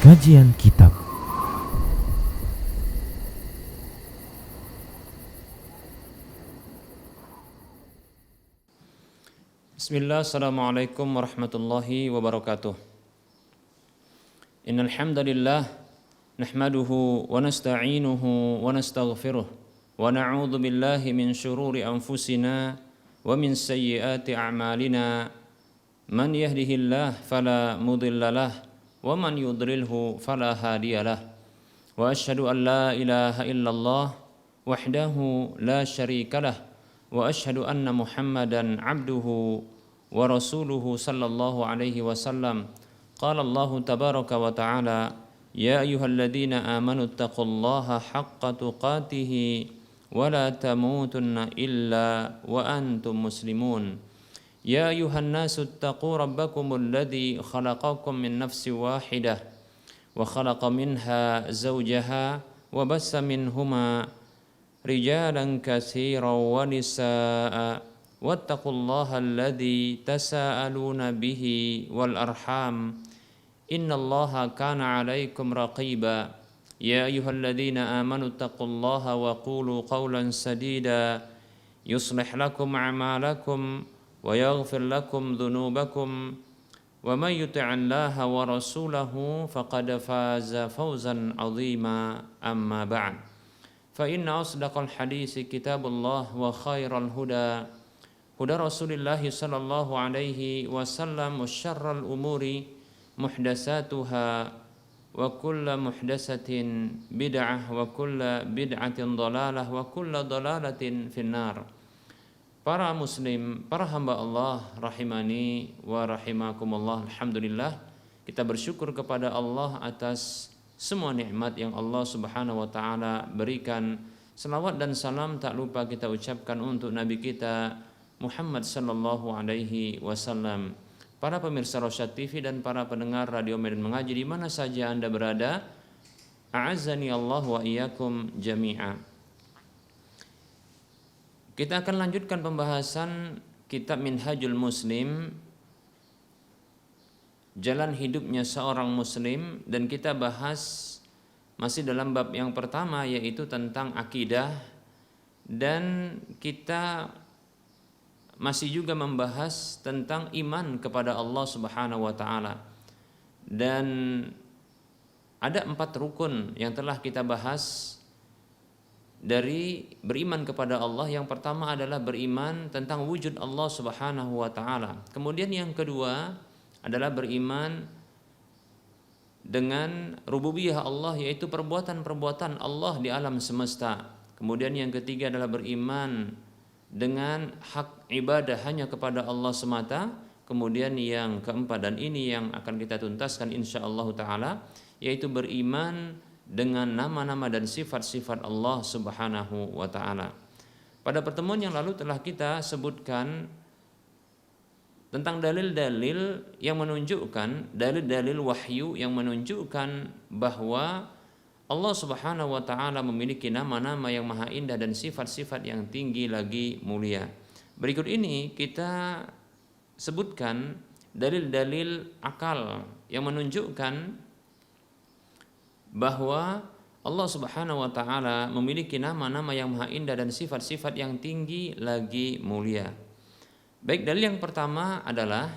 Kajian Kitab. Bismillah, assalamualaikum warahmatullahi wabarakatuh. Innal hamdalillah nahmaduhu wa nasta'inuhu wa nastaghfiruh wa na'udzu billahi min shururi anfusina wa min sayyiati a'malina. Man yahdihillah fala mudhillalah wa man yudlilhu fala hadiyalah. Wa asyhadu an la ilaha illallah wahdahu la syarikalah wa asyhadu anna Muhammadan abduhu wa rasuluhu sallallahu alaihi wasallam. Qala Allah tabaraka wa ta'ala, ya ayyuhalladzina amanu taqullaha haqqa tuqatih wa la tamutunna illa wa antum muslimun. Ya ayyuhan nasu taqu rabbakumul ladzi khalaqakum min nafsin wahidah wa khalaqa minha zawjaha wa bassa minhuma rijalan katsiran wa nisaa'a wattaqullaha alladzi tasaaluna bihi wal arham innallaha kana 'alaikum raqiba. Ya ayyuhalladzina amanu taqullaha wa qulu qawlan sadida yuslih lakum a'malakum wa yaghfir lakum dhunubakum wa may yuti'illaha wa rasulahu faqad faza fawzan 'azima. Amma ba'd. Fa inna asdaqal hadisi kitabullah wa khairal huda Rasulillah sallallahu alaihi wasallam wa syarral umuri muhdatsatuha wa kullu muhdatsatin bid'ah wa kullu bid'atin dhalalah wa kullu dhalalatin finnar. Para muslim, para hamba Allah rahimani wa rahimakumullah, alhamdulillah kita bersyukur kepada Allah atas semua nikmat yang Allah Subhanahu wa taala berikan. Selawat dan salam tak lupa kita ucapkan untuk nabi kita Muhammad sallallahu alaihi wasallam. Para pemirsa Rosyad TV dan para pendengar Radio Medan Mengaji di mana saja Anda berada, a'azzani Allah wa iyyakum jami'a. Kita akan lanjutkan pembahasan kitab Minhajul Muslim, jalan hidupnya seorang muslim, dan kita bahas masih dalam bab yang pertama yaitu tentang akidah, dan kita masih juga membahas tentang iman kepada Allah Subhanahu wa taala. Dan ada 4 rukun yang telah kita bahas dari beriman kepada Allah. Yang pertama adalah beriman tentang wujud Allah Subhanahu wa taala. Kemudian yang kedua adalah beriman dengan rububiyah Allah, yaitu perbuatan-perbuatan Allah di alam semesta. Kemudian yang ketiga adalah beriman dengan hak ibadah hanya kepada Allah semata. Kemudian yang keempat, dan ini yang akan kita tuntaskan insyaallah taala, yaitu beriman dengan nama-nama dan sifat-sifat Allah Subhanahu wa taala. Pada pertemuan yang lalu telah kita sebutkan tentang dalil-dalil yang menunjukkan, dalil-dalil wahyu yang menunjukkan bahwa Allah Subhanahu wa taala memiliki nama-nama yang maha indah dan sifat-sifat yang tinggi lagi mulia. Berikut ini kita sebutkan dalil-dalil akal yang menunjukkan bahwa Allah Subhanahu wa taala memiliki nama-nama yang maha indah dan sifat-sifat yang tinggi lagi mulia. Baik, dalil yang pertama adalah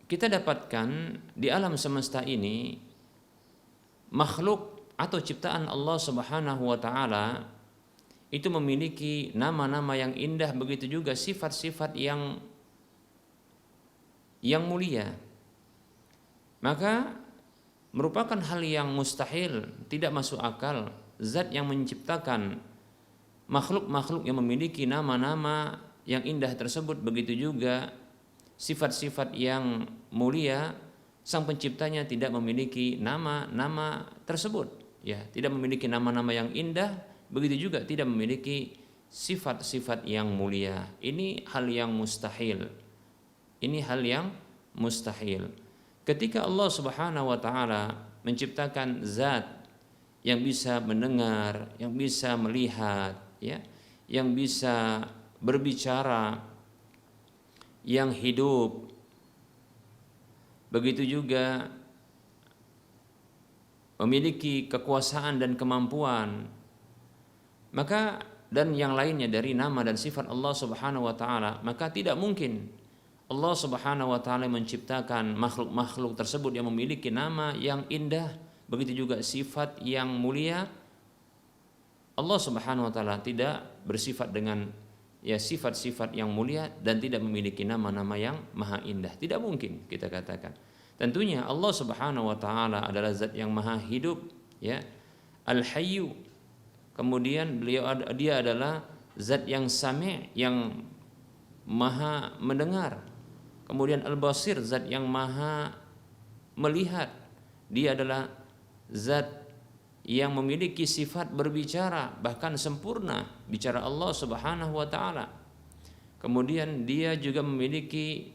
kita dapatkan di alam semesta ini makhluk atau ciptaan Allah Subhanahu wa taala itu memiliki nama-nama yang indah, begitu juga sifat-sifat yang mulia. Maka merupakan hal yang mustahil, tidak masuk akal, zat yang menciptakan makhluk-makhluk yang memiliki nama-nama yang indah tersebut, begitu juga sifat-sifat yang mulia, sang penciptanya tidak memiliki nama-nama tersebut, ya, tidak memiliki nama-nama yang indah, begitu juga tidak memiliki sifat-sifat yang mulia. Ini hal yang mustahil. Ini hal yang mustahil. Ketika Allah Subhanahu wa taala menciptakan zat yang bisa mendengar, yang bisa melihat, ya, yang bisa berbicara, yang hidup, begitu juga memiliki kekuasaan dan kemampuan, maka dan yang lainnya dari nama dan sifat Allah Subhanahu wa taala, maka tidak mungkin Allah Subhanahu wa taala menciptakan makhluk-makhluk tersebut yang memiliki nama yang indah, begitu juga sifat yang mulia. Allah Subhanahu wa taala tidak bersifat dengan sifat-sifat yang mulia dan tidak memiliki nama-nama yang maha indah. Tidak mungkin kita katakan. Tentunya Allah Subhanahu wa taala adalah zat yang maha hidup, ya. Al-Hayyu. Kemudian dia adalah zat yang sami', yang maha mendengar. Kemudian Al-Basir, zat yang maha melihat. Dia adalah zat yang memiliki sifat berbicara, bahkan sempurna bicara Allah Subhanahu wa taala. Kemudian dia juga memiliki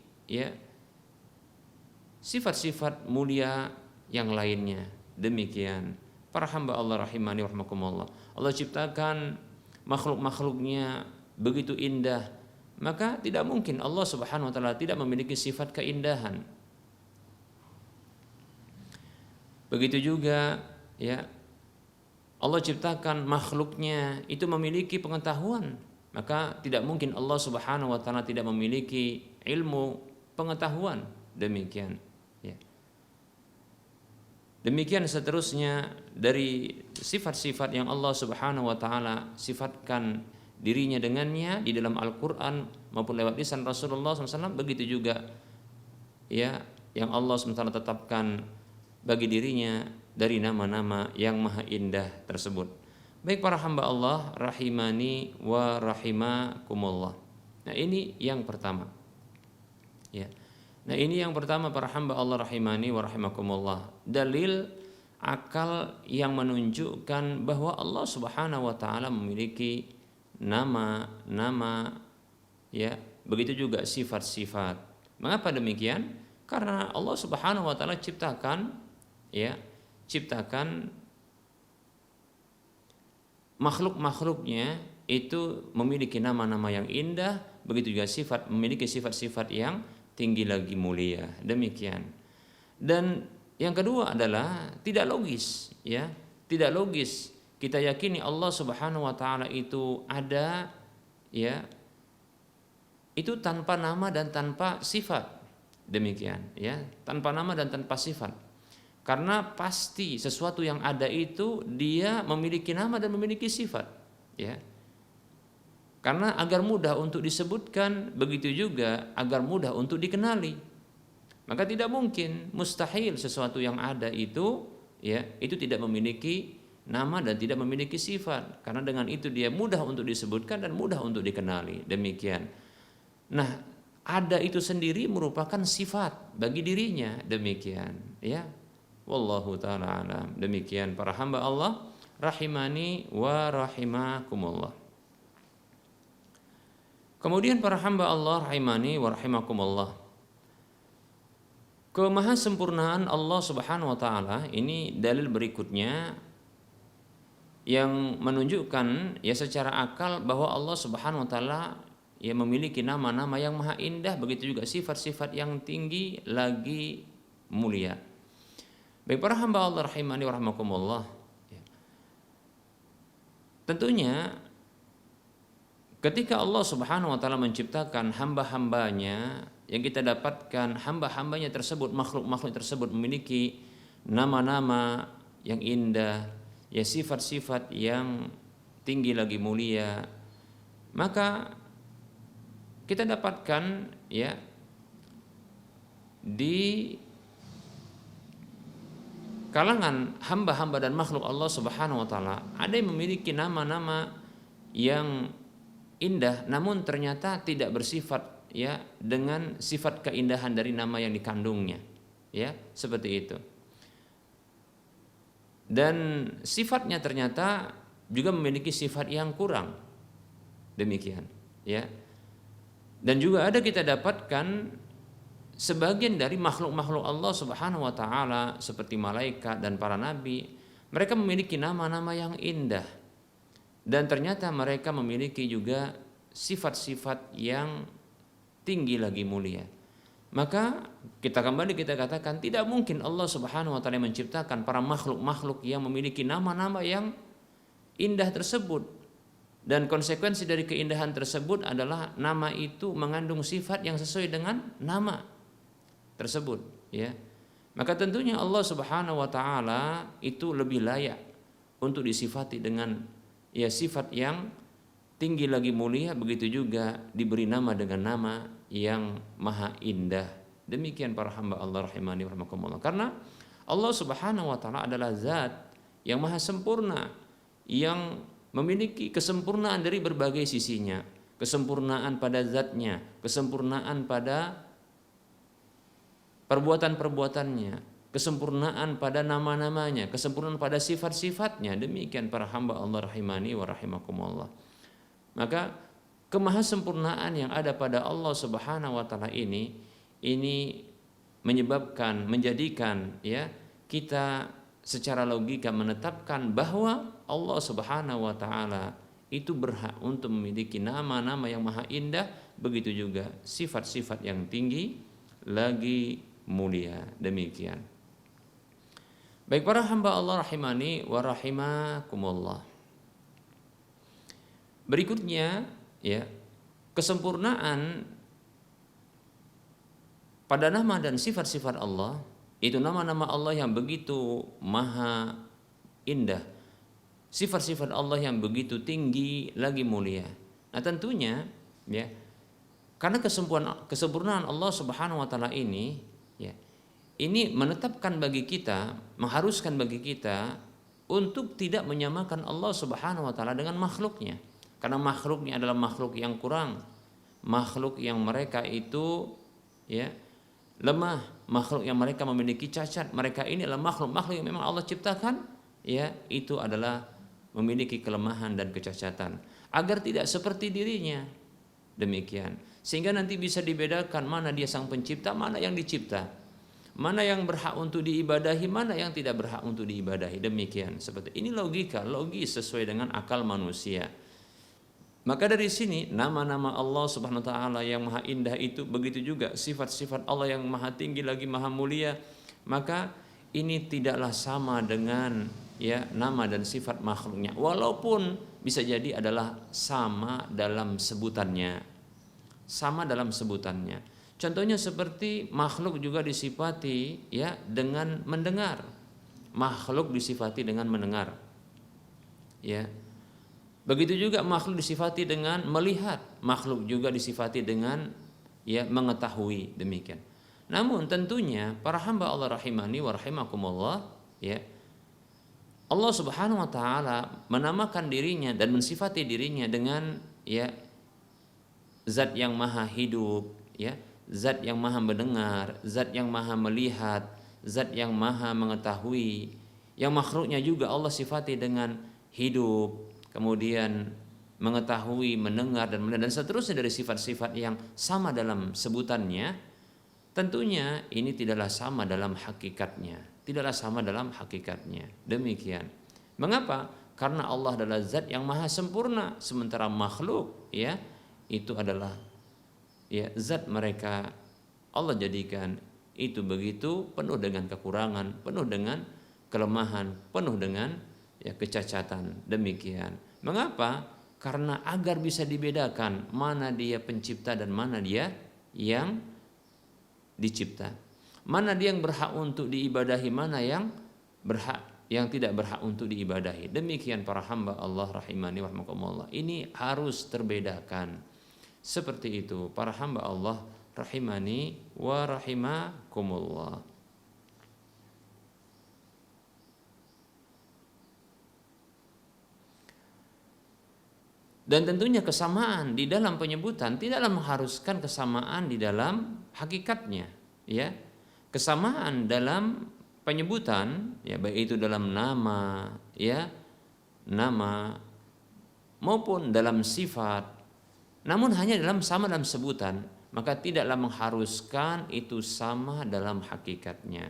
sifat-sifat mulia yang lainnya. Demikian para hamba Allah rahimani wa rahmakumullah. Allah ciptakan makhluk-makhluknya begitu indah, maka tidak mungkin Allah Subhanahu wa taala tidak memiliki sifat keindahan. Begitu juga Allah ciptakan makhluknya itu memiliki pengetahuan, maka tidak mungkin Allah Subhanahu wa taala tidak memiliki ilmu pengetahuan. Demikian. Demikian seterusnya dari sifat-sifat yang Allah Subhanahu wa taala sifatkan dirinya dengannya di dalam Al-Qur'an maupun lewat lisan Rasulullah SAW. Begitu juga yang Allah SWT tetapkan bagi dirinya dari nama-nama yang maha indah tersebut. Baik para hamba Allah rahimani wa rahimakumullah. Nah, ini yang pertama. Nah, ini yang pertama para hamba Allah rahimani wa rahimakumullah. Dalil akal yang menunjukkan bahwa Allah Subhanahu wa taala memiliki nama-nama, begitu juga sifat-sifat. Mengapa demikian? Karena Allah Subhanahu wa taala ciptakan makhluk-makhluknya itu memiliki nama-nama yang indah, begitu juga memiliki sifat-sifat yang tinggi lagi mulia. Demikian. Dan yang kedua adalah tidak logis, tidak logis kita yakini Allah Subhanahu wa taala itu ada, itu tanpa nama dan tanpa sifat. Demikian, tanpa nama dan tanpa sifat. Karena pasti sesuatu yang ada itu dia memiliki nama dan memiliki sifat, Karena agar mudah untuk disebutkan, begitu juga agar mudah untuk dikenali. Maka tidak mungkin, mustahil sesuatu yang ada itu itu tidak memiliki nama dan tidak memiliki sifat. Karena dengan itu dia mudah untuk disebutkan dan mudah untuk dikenali. Demikian. Nah, ada itu sendiri merupakan sifat bagi dirinya. Demikian, Wallahu ta'ala alam. Demikian para hamba Allah rahimani wa rahimakumullah. Kemudian para hamba Allah rahimani wa rahimakumullah, kemahasempurnaan Allah Subhanahu wa taala ini dalil berikutnya yang menunjukkan secara akal bahwa Allah Subhanahu wa taala memiliki nama-nama yang maha indah, begitu juga sifat-sifat yang tinggi lagi mulia. Baik para hamba Allah rahimani wa rahimakumullah, tentunya ketika Allah Subhanahu wa taala menciptakan hamba-hambanya, yang kita dapatkan hamba-hambanya tersebut, makhluk-makhluk tersebut memiliki nama-nama yang indah, sifat-sifat yang tinggi lagi mulia, maka kita dapatkan di kalangan hamba-hamba dan makhluk Allah Subhanahu wa taala ada yang memiliki nama-nama yang indah, namun ternyata tidak bersifat dengan sifat keindahan dari nama yang dikandungnya, seperti itu. Dan sifatnya ternyata juga memiliki sifat yang kurang, demikian, Dan juga ada kita dapatkan sebagian dari makhluk-makhluk Allah Subhanahu wa taala seperti malaikat dan para nabi, mereka memiliki nama-nama yang indah. Dan ternyata mereka memiliki juga sifat-sifat yang tinggi lagi mulia. Maka kita katakan tidak mungkin Allah Subhanahu wa taala menciptakan para makhluk-makhluk yang memiliki nama-nama yang indah tersebut, dan konsekuensi dari keindahan tersebut adalah nama itu mengandung sifat yang sesuai dengan nama tersebut, ya. Maka tentunya Allah Subhanahu wa taala itu lebih layak untuk disifati dengan ya sifat yang tinggi lagi mulia, begitu juga diberi nama dengan nama yang maha indah. Demikian para hamba Allah rahimani wa rahimakumullah. Karena Allah Subhanahu wa taala adalah zat yang maha sempurna, yang memiliki kesempurnaan dari berbagai sisinya, kesempurnaan pada zatnya, kesempurnaan pada perbuatan-perbuatannya, kesempurnaan pada nama-namanya, kesempurnaan pada sifat-sifatnya. Demikian para hamba Allah rahimani wa rahimakumullah. Maka kemahasempurnaan yang ada pada Allah Subhanahu wa taala ini menjadikan ya kita secara logika menetapkan bahwa Allah Subhanahu wa taala itu berhak untuk memiliki nama-nama yang maha indah, begitu juga sifat-sifat yang tinggi lagi mulia. Demikian. Baik para hamba Allah rahimani wa rahimakumullah. Berikutnya ya, kesempurnaan pada nama dan sifat-sifat Allah, itu nama-nama Allah yang begitu maha indah, sifat-sifat Allah yang begitu tinggi lagi mulia. Nah tentunya ya, karena kesempurnaan Allah Subhanahu wa taala ini ya, ini menetapkan bagi kita, mengharuskan bagi kita untuk tidak menyamakan Allah Subhanahu wa taala dengan makhluknya. Karena makhluknya adalah makhluk yang kurang, makhluk yang mereka itu ya lemah, makhluk yang mereka memiliki cacat. Mereka ini adalah makhluk-makhluk yang memang Allah ciptakan, ya itu adalah memiliki kelemahan dan kecacatan. Agar tidak seperti dirinya, demikian. Sehingga nanti bisa dibedakan mana dia sang pencipta, mana yang dicipta, mana yang berhak untuk diibadahi, mana yang tidak berhak untuk diibadahi. Demikian, seperti ini logis sesuai dengan akal manusia. Maka dari sini nama-nama Allah Subhanahu wa taala yang maha indah itu, begitu juga sifat-sifat Allah yang maha tinggi lagi maha mulia, maka ini tidaklah sama dengan ya nama dan sifat makhluknya, walaupun bisa jadi adalah sama dalam sebutannya. Sama dalam sebutannya. Contohnya seperti makhluk juga disifati ya dengan mendengar. Makhluk disifati dengan mendengar. Ya. Begitu juga makhluk disifati dengan melihat, makhluk juga disifati dengan ya mengetahui, demikian. Namun tentunya para hamba Allah rahimani wa rahimakumullah ya, Allah Subhanahu wa taala menamakan dirinya dan mensifati dirinya dengan ya zat yang maha hidup, ya, zat yang maha mendengar, zat yang maha melihat, zat yang maha mengetahui. Yang makhluknya juga Allah sifati dengan hidup, kemudian mengetahui, mendengar dan melihat dan seterusnya dari sifat-sifat yang sama dalam sebutannya. Tentunya ini tidaklah sama dalam hakikatnya, tidaklah sama dalam hakikatnya. Demikian. Mengapa? Karena Allah adalah zat yang maha sempurna, sementara makhluk ya itu adalah ya zat mereka Allah jadikan itu begitu penuh dengan kekurangan, penuh dengan kelemahan, penuh dengan ya kecacatan. Demikian. Mengapa? Karena agar bisa dibedakan mana dia pencipta dan mana dia yang dicipta. Mana dia yang berhak untuk diibadahi, mana yang tidak berhak untuk diibadahi. Demikian para hamba Allah rahimani wa rahimakumullah. Ini harus terbedakan. Seperti itu para hamba Allah rahimani wa rahimakumullah. Dan tentunya kesamaan di dalam penyebutan tidaklah mengharuskan kesamaan di dalam hakikatnya, ya. Kesamaan dalam penyebutan, ya baik itu dalam nama, ya, nama maupun dalam sifat. Namun hanya sama dalam sebutan, maka tidaklah mengharuskan itu sama dalam hakikatnya.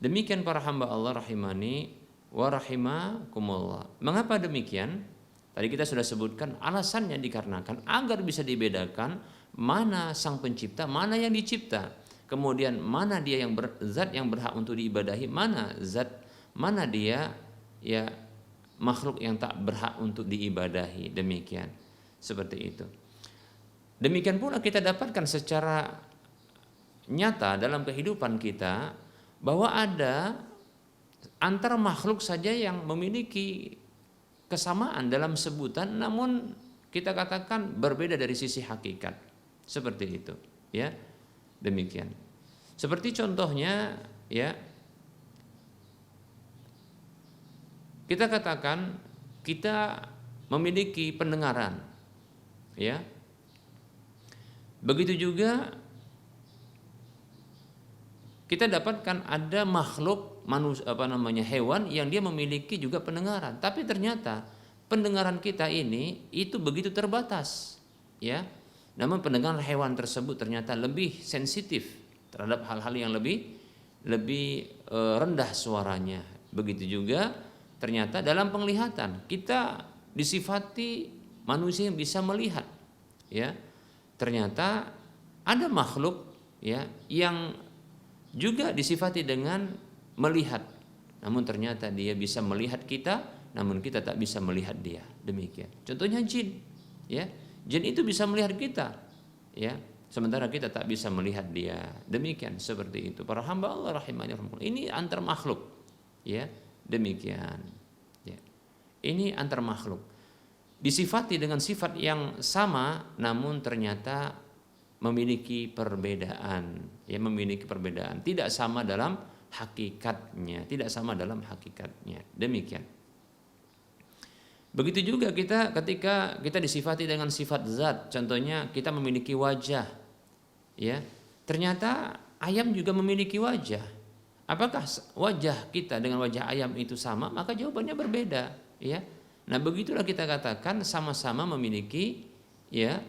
Demikian para hamba Allah rahimani wa rahimakumullah. Mengapa demikian? Tadi kita sudah sebutkan alasannya dikarenakan agar bisa dibedakan mana sang pencipta, mana yang dicipta. kemudian mana dia yang zat yang berhak untuk diibadahi, mana dia ya makhluk yang tak berhak untuk diibadahi. Demikian, seperti itu. Demikian pula kita dapatkan secara nyata dalam kehidupan kita bahwa ada antara makhluk saja yang memiliki kesamaan dalam sebutan, namun kita katakan berbeda dari sisi hakikat. Seperti itu, ya. Demikian. Seperti contohnya, ya, kita katakan kita memiliki pendengaran, ya. Begitu juga kita dapatkan ada makhluk hewan yang dia memiliki juga pendengaran, tapi ternyata pendengaran kita ini itu begitu terbatas, ya. Namun pendengaran hewan tersebut ternyata lebih sensitif terhadap hal-hal yang lebih rendah suaranya. Begitu juga ternyata dalam penglihatan kita disifati manusia yang bisa melihat, ya. Ternyata ada makhluk, ya, yang juga disifati dengan melihat, namun ternyata dia bisa melihat kita, namun kita tak bisa melihat dia. Demikian. Contohnya jin, ya. Jin itu bisa melihat kita, ya, sementara kita tak bisa melihat dia. Demikian, seperti itu. Para hamba Allah rahimani rahimakumullah. Ini antar makhluk, ya. Demikian, ya. Ini antar makhluk. Disifati dengan sifat yang sama, namun ternyata memiliki perbedaan, ya, memiliki perbedaan. Tidak sama dalam hakikatnya, Demikian. Begitu juga kita ketika kita disifati dengan sifat zat, contohnya kita memiliki wajah, ya. Ternyata ayam juga memiliki wajah. Apakah wajah kita dengan wajah ayam itu sama? Maka jawabannya berbeda, ya. Nah, begitulah kita katakan sama-sama memiliki, ya,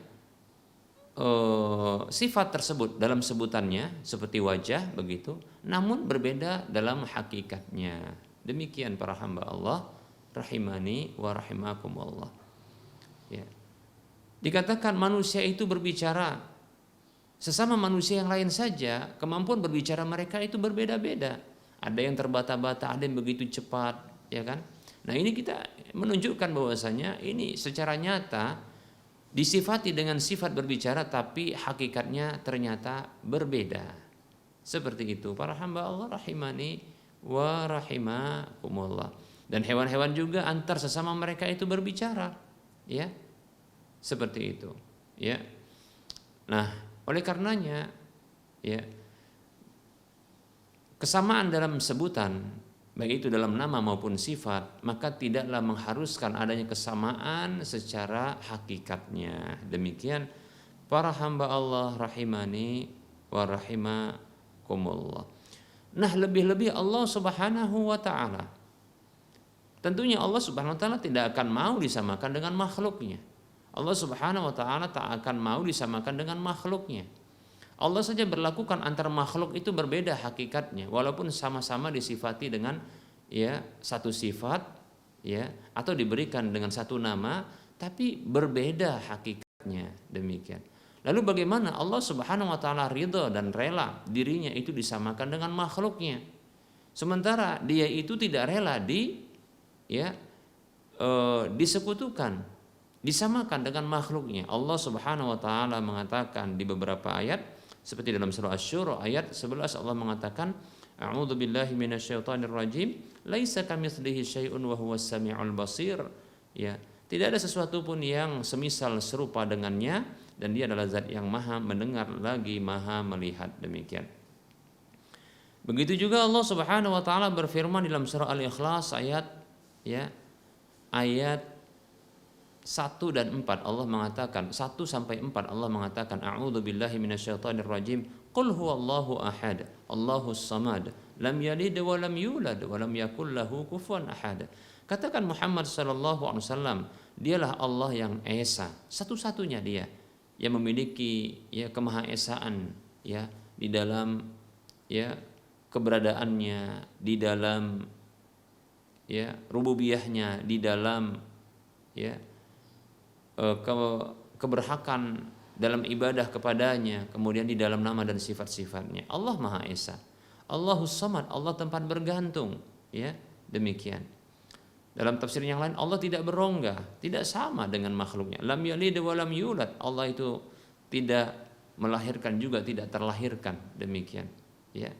sifat tersebut dalam sebutannya seperti wajah begitu, namun berbeda dalam hakikatnya. Demikian para hamba Allah rahimani wa rahimakumullah, ya. Dikatakan manusia itu berbicara, sesama manusia yang lain saja kemampuan berbicara mereka itu berbeda-beda. Ada yang terbata-bata, ada yang begitu cepat, ya kan. Nah, ini kita menunjukkan bahwasanya ini secara nyata disifati dengan sifat berbicara, tapi hakikatnya ternyata berbeda. Seperti itu para hamba Allah rahimani wa rahimakumullah. Dan hewan-hewan juga antar sesama mereka itu berbicara, ya, seperti itu, ya. Nah, oleh karenanya, ya, kesamaan dalam sebutan, baik itu dalam nama maupun sifat, maka tidaklah mengharuskan adanya kesamaan secara hakikatnya. Demikian para hamba Allah rahimani wa rahimakumullah. Nah, lebih-lebih Allah Subhanahu wa taala, tentunya Allah Subhanahu wa taala tidak akan mau disamakan dengan makhluknya. Allah Subhanahu wa taala tak akan mau disamakan dengan makhluknya. Allah saja berlakukan antara makhluk itu berbeda hakikatnya, walaupun sama-sama disifati dengan, ya, satu sifat, ya, atau diberikan dengan satu nama, tapi berbeda hakikatnya. Demikian. Lalu bagaimana Allah Subhanahu wa taala ridha dan rela dirinya itu disamakan dengan makhluknya, sementara dia itu tidak rela disekutukan, disamakan dengan makhluknya. Allah Subhanahu wa taala mengatakan di beberapa ayat seperti dalam surah Asy-Syura ayat 11, Allah mengatakan, a'udzu billahi minasyaitonir rajim, laisa kamitslihi syai'un wa huwas samiul basir. Ya, tidak ada sesuatu pun yang semisal serupa dengannya, dan dia adalah zat yang maha mendengar lagi maha melihat. Demikian. Begitu juga Allah Subhanahu wa taala berfirman dalam surah Al-Ikhlas ayat 1 dan 4, Allah mengatakan 1 sampai 4, Allah mengatakan a'udzu billahi minasyaitonir rajim, qul huwallahu ahad, Allahus samad, lam yalid wa lam yulad wa lam yakul lahu kufuwan ahad. Katakan Muhammad sallallahu alaihi wasallam, dialah Allah yang esa, satu-satunya dia yang memiliki, ya, kemahaesaan, ya, di dalam, ya, keberadaannya, di dalam, ya, rububiyahnya, di dalam, ya, keberhakan dalam ibadah kepadanya, kemudian di dalam nama dan sifat-sifatnya. Allah Maha Esa. Allahus Samad, Allah tempat bergantung, ya. Demikian. Dalam tafsir yang lain, Allah tidak berongga, tidak sama dengan makhluknya. Lam yalid wa lam yulad. Allah itu tidak melahirkan juga tidak terlahirkan, demikian, ya.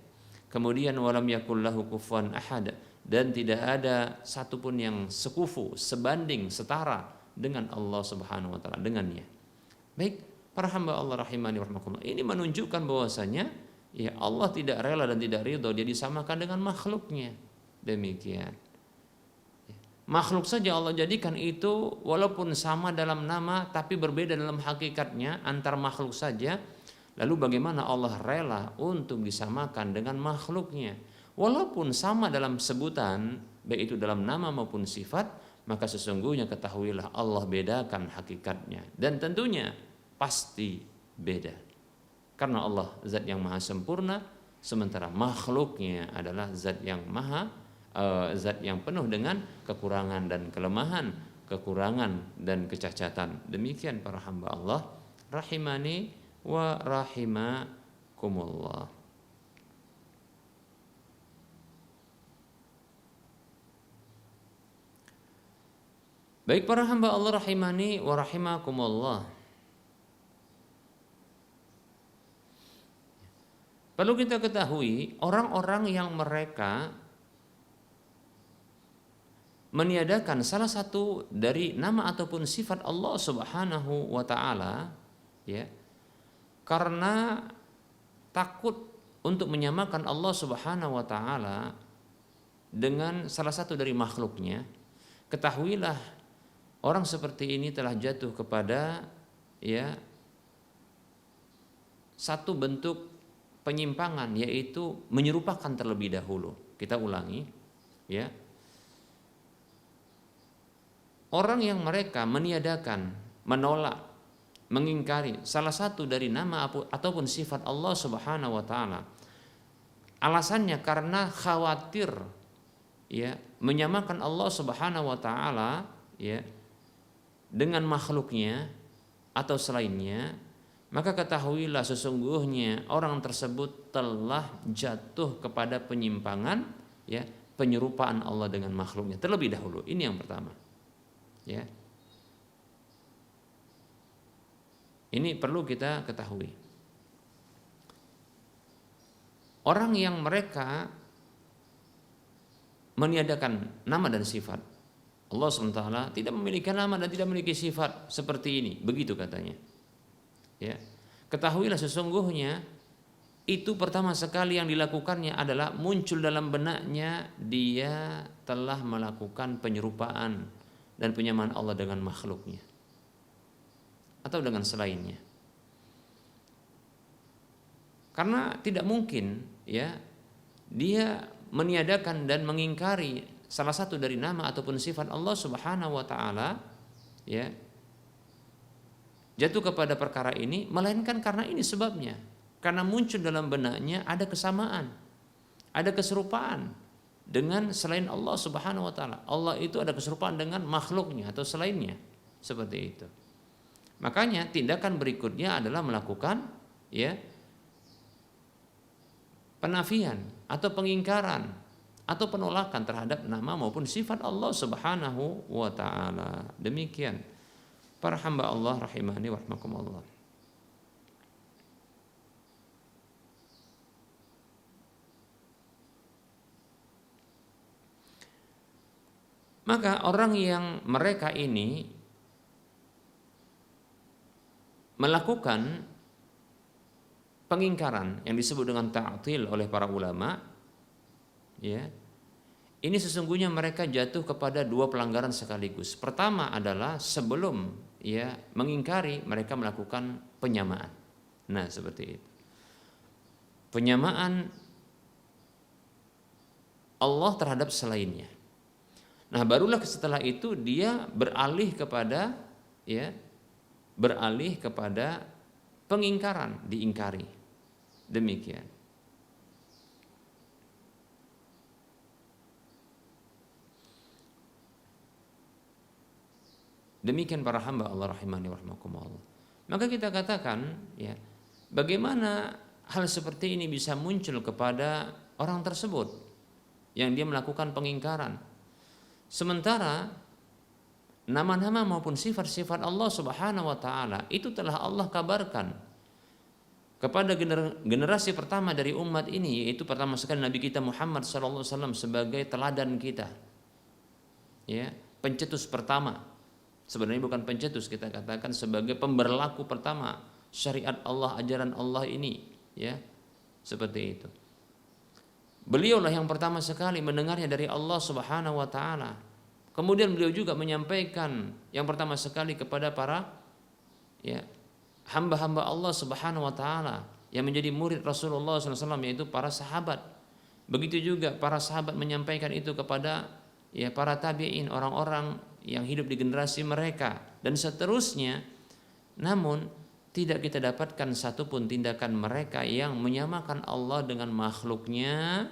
Kemudian walam yakul lahu kufuwan ahad, dan tidak ada satupun yang sekufu, sebanding, setara dengan Allah Subhanahu wa taala, dengannya. Baik, para hamba Allah rahimani wa rahmakumullah. Ini menunjukkan bahwasanya ya Allah tidak rela dan tidak ridho dia disamakan dengan makhluknya. Demikian. Makhluk saja Allah jadikan itu walaupun sama dalam nama tapi berbeda dalam hakikatnya antar makhluk saja. Lalu bagaimana Allah rela untuk disamakan dengan makhluknya? Walaupun sama dalam sebutan, baik itu dalam nama maupun sifat, maka sesungguhnya ketahuilah Allah bedakan hakikatnya. Dan tentunya pasti beda. Karena Allah zat yang maha sempurna, sementara makhluknya adalah zat yang penuh dengan kekurangan dan kelemahan, kekurangan dan kecacatan. Demikian para hamba Allah rahimani wa rahimakumullah. Baik para hamba Allah rahimani wa rahimakumullah. Perlu kita ketahui orang-orang yang mereka meniadakan salah satu dari nama ataupun sifat Allah Subhanahu wa taala, ya, karena takut untuk menyamakan Allah Subhanahu wa taala dengan salah satu dari makhluknya, ketahuilah orang seperti ini telah jatuh kepada ya satu bentuk penyimpangan, yaitu menyerupakan terlebih dahulu. Kita ulangi, ya. Orang yang mereka meniadakan, menolak, mengingkari salah satu dari nama ataupun sifat Allah Subhanahu wa taala, alasannya karena khawatir ya menyamakan Allah Subhanahu wa taala ya dengan makhluknya atau selainnya, maka ketahuilah sesungguhnya orang tersebut telah jatuh kepada penyimpangan, ya, penyerupaan Allah dengan makhluknya terlebih dahulu. Ini yang pertama. Ya. Ini perlu kita ketahui. Orang yang mereka meniadakan nama dan sifat Allah SWT tidak memiliki nama dan tidak memiliki sifat seperti ini, begitu katanya. Ya. Ketahuilah sesungguhnya itu pertama sekali yang dilakukannya adalah muncul dalam benaknya dia telah melakukan penyerupaan dan penyamaan Allah dengan makhluknya atau dengan selainnya. Karena tidak mungkin ya dia meniadakan dan mengingkari salah satu dari nama ataupun sifat Allah Subhanahu wa taala, ya, jatuh kepada perkara ini, melainkan karena ini sebabnya. Karena muncul dalam benaknya ada kesamaan, ada keserupaan dengan selain Allah Subhanahu wa taala. Allah itu ada keserupaan dengan makhluknya atau selainnya, seperti itu. Makanya tindakan berikutnya adalah melakukan ya penafian atau pengingkaran atau penolakan terhadap nama maupun sifat Allah Subhanahu wa taala. Demikian para hamba Allah rahimani wa rahmakumullah. Maka orang yang mereka ini melakukan pengingkaran yang disebut dengan ta'til oleh para ulama, ya, ini sesungguhnya mereka jatuh kepada dua pelanggaran sekaligus. Pertama adalah sebelum ya mengingkari mereka melakukan penyamaan. Nah, seperti itu. Penyamaan Allah terhadap selainnya. Nah, barulah setelah itu dia beralih kepada pengingkaran, diingkari. Demikian. Demikian para hamba Allah rahimani wa rahmakumullah. Maka kita katakan, ya, bagaimana hal seperti ini bisa muncul kepada orang tersebut yang dia melakukan pengingkaran. Sementara nama-nama maupun sifat-sifat Allah Subhanahu wa taala itu telah Allah kabarkan kepada generasi pertama dari umat ini, yaitu pertama sekali Nabi kita Muhammad sallallahu alaihi wasallam sebagai teladan kita. Ya, pencetus pertama. Sebenarnya bukan pencetus, kita katakan sebagai pemberlaku pertama syariat Allah, ajaran Allah ini, ya. Seperti itu. Beliaulah yang pertama sekali mendengarnya dari Allah Subhanahu wa taala. Kemudian beliau juga menyampaikan yang pertama sekali kepada para, ya, hamba-hamba Allah Subhanahu wa taala yang menjadi murid Rasulullah SAW, yaitu para sahabat. Begitu juga para sahabat menyampaikan itu kepada, ya, para tabi'in, orang-orang yang hidup di generasi mereka, dan seterusnya. Namun tidak kita dapatkan satupun tindakan mereka yang menyamakan Allah dengan makhluknya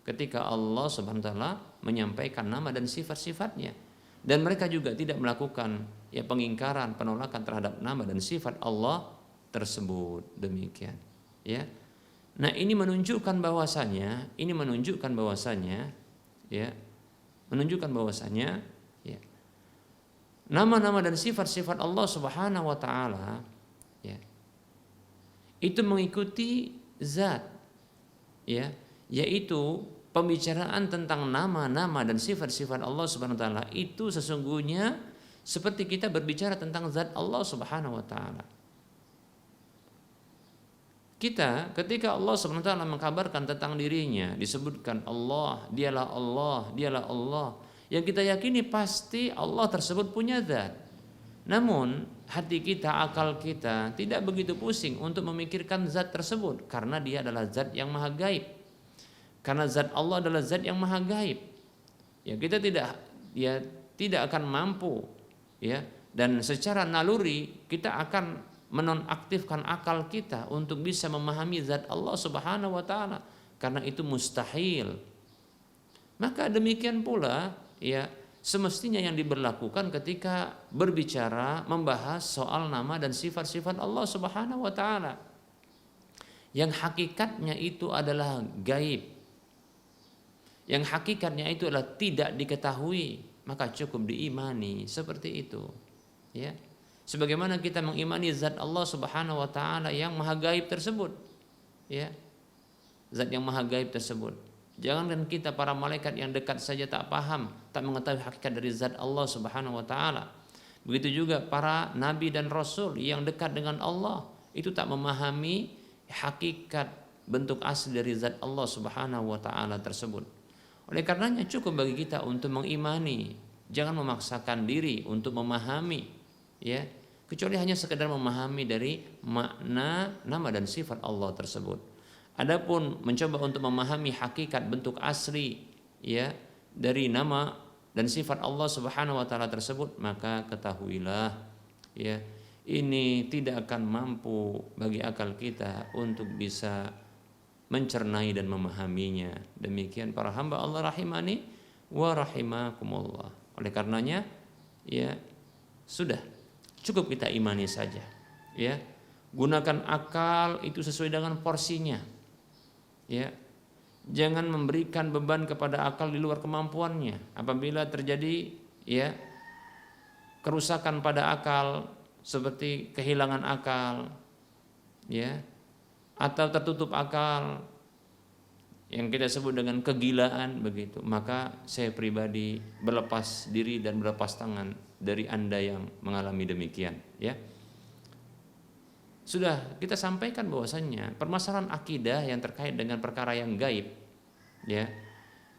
ketika Allah Subhanahu wa taala menyampaikan nama dan sifat-sifatnya. Dan mereka juga tidak melakukan, ya, pengingkaran, penolakan terhadap nama dan sifat Allah tersebut. Demikian, ya. Nah, ini menunjukkan bahwasanya, ya, ya, nama-nama dan sifat-sifat Allah Subhanahu wa taala, ya, itu mengikuti zat, ya, yaitu pembicaraan tentang nama-nama dan sifat-sifat Allah Subhanahu wa taala itu sesungguhnya seperti kita berbicara tentang zat Allah Subhanahu wa taala. Kita ketika Allah Subhanahu wa taala mengkabarkan tentang dirinya, disebutkan Allah, dialah Allah, dialah Allah. Yang kita yakini pasti Allah tersebut punya zat. Namun hati kita, akal kita tidak begitu pusing untuk memikirkan zat tersebut karena dia adalah zat yang maha gaib. Karena zat Allah adalah zat yang maha gaib. Ya, kita tidak akan mampu, ya, dan secara naluri kita akan menonaktifkan akal kita untuk bisa memahami zat Allah Subhanahu wa taala karena itu mustahil. Maka demikian pula, ya, semestinya yang diberlakukan ketika berbicara membahas soal nama dan sifat-sifat Allah Subhanahu wa taala yang hakikatnya itu adalah gaib, yang hakikatnya itu adalah tidak diketahui, maka cukup diimani seperti itu, ya. Sebagaimana kita mengimani zat Allah Subhanahu wa taala yang maha gaib tersebut, ya, zat yang maha gaib tersebut. Jangankan kita, para malaikat yang dekat saja tak paham, tak mengetahui hakikat dari zat Allah Subhanahu wa taala. Begitu juga para nabi dan rasul yang dekat dengan Allah itu tak memahami hakikat bentuk asli dari zat Allah Subhanahu wa taala tersebut. Oleh karenanya cukup bagi kita untuk mengimani, jangan memaksakan diri untuk memahami, ya, kecuali hanya sekedar memahami dari makna nama dan sifat Allah tersebut. Adapun mencoba untuk memahami hakikat bentuk asli, ya, dari nama dan sifat Allah Subhanahu wa taala tersebut, maka ketahuilah, ya, ini tidak akan mampu bagi akal kita untuk bisa mencernai dan memahaminya. Demikian para hamba Allah rahimani wa rahimakumullah. Oleh karenanya, ya, sudah cukup kita imani saja, ya. Gunakan akal itu sesuai dengan porsinya, ya. Jangan memberikan beban kepada akal di luar kemampuannya. Apabila terjadi, ya, kerusakan pada akal seperti kehilangan akal, ya, atau tertutup akal yang kita sebut dengan kegilaan begitu, maka saya pribadi berlepas diri dan berlepas tangan dari Anda yang mengalami demikian, ya. Sudah kita sampaikan bahwasannya permasalahan akidah yang terkait dengan perkara yang gaib, ya,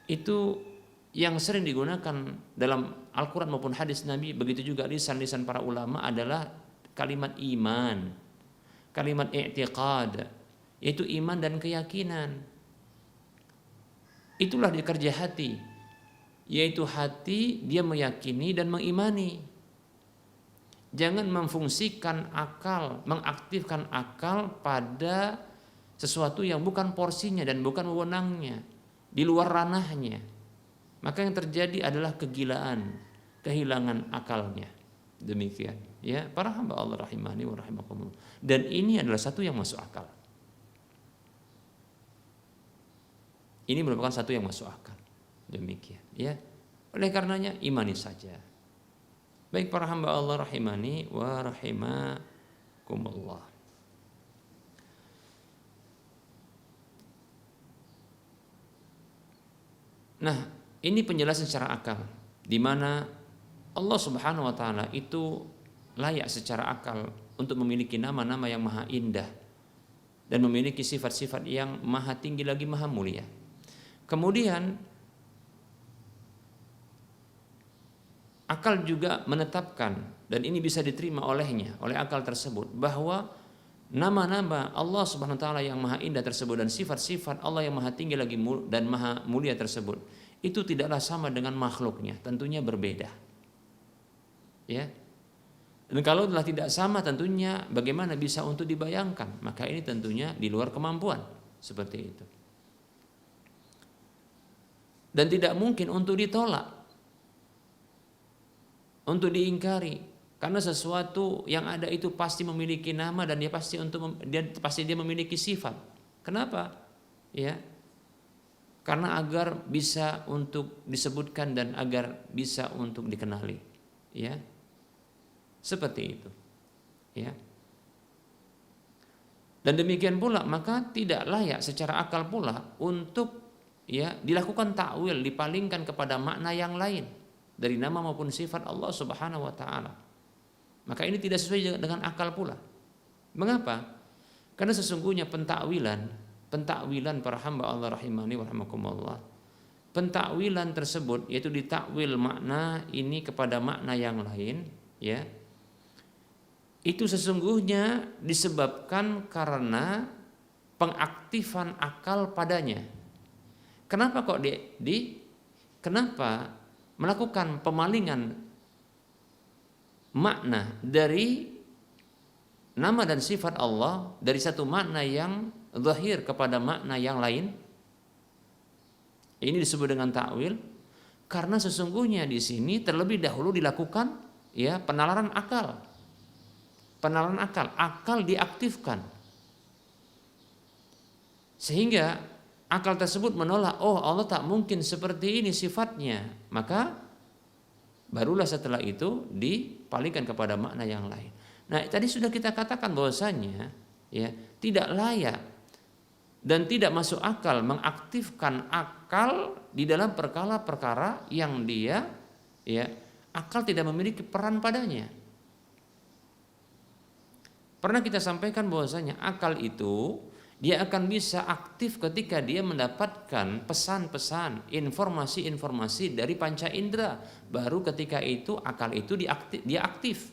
itu yang sering digunakan dalam Al-Quran maupun hadis Nabi, begitu juga lisan-lisan para ulama adalah kalimat iman, kalimat i'tiqad, yaitu iman dan keyakinan. Itulah dia kerja hati, yaitu hati dia meyakini dan mengimani. Jangan memfungsikan akal, mengaktifkan akal pada sesuatu yang bukan porsinya dan bukan wewenangnya, di luar ranahnya. Maka yang terjadi adalah kegilaan, kehilangan akalnya. Demikian, ya, para hamba Allah rahimani wa rahimakumullah. Dan ini adalah satu yang masuk akal. Ini merupakan satu yang masuk akal. Demikian, ya. Oleh karenanya imani saja. Baik para hamba Allah rahimani wa rahimakumullah. Nah, ini penjelasan secara akal, di mana Allah Subhanahu wa taala itu layak secara akal untuk memiliki nama-nama yang maha indah dan memiliki sifat-sifat yang maha tinggi lagi maha mulia. Kemudian akal juga menetapkan, dan ini bisa diterima oleh akal tersebut, bahwa nama-nama Allah Subhanahu wa taala yang maha indah tersebut dan sifat-sifat Allah yang maha tinggi lagi dan maha mulia tersebut itu tidaklah sama dengan makhluknya, tentunya berbeda. Ya. Dan kalau telah tidak sama, tentunya bagaimana bisa untuk dibayangkan? Maka ini tentunya di luar kemampuan, seperti itu. Dan tidak mungkin untuk ditolak, untuk diingkari, karena sesuatu yang ada itu pasti memiliki nama dan dia pasti memiliki sifat. Kenapa? Ya, karena agar bisa untuk disebutkan dan agar bisa untuk dikenali, ya, seperti itu, ya. Dan demikian pula maka tidak layak secara akal pula untuk, ya, dilakukan takwil, dipalingkan kepada makna yang lain dari nama maupun sifat Allah Subhanahu wa taala. Maka ini tidak sesuai dengan akal pula. Mengapa? Karena sesungguhnya pentakwilan para hamba Allah rahimani wa rahimakumullah, pentakwilan tersebut yaitu ditakwil makna ini kepada makna yang lain, ya, itu sesungguhnya disebabkan karena pengaktifan akal padanya. Kenapa kok kenapa melakukan pemalingan makna dari nama dan sifat Allah dari satu makna yang zahir kepada makna yang lain? Ini disebut dengan takwil karena sesungguhnya di sini terlebih dahulu dilakukan, ya, penalaran akal. Penalaran akal diaktifkan. Sehingga akal tersebut menolak, oh Allah tak mungkin seperti ini sifatnya. Maka barulah setelah itu dipalingkan kepada makna yang lain. Nah, tadi sudah kita katakan bahwasanya, ya, tidak layak dan tidak masuk akal mengaktifkan akal di dalam perkara-perkara yang dia, ya, akal tidak memiliki peran padanya. Pernah kita sampaikan bahwasanya akal itu dia akan bisa aktif ketika dia mendapatkan pesan-pesan, informasi-informasi dari panca indera. Baru ketika itu akal itu dia aktif.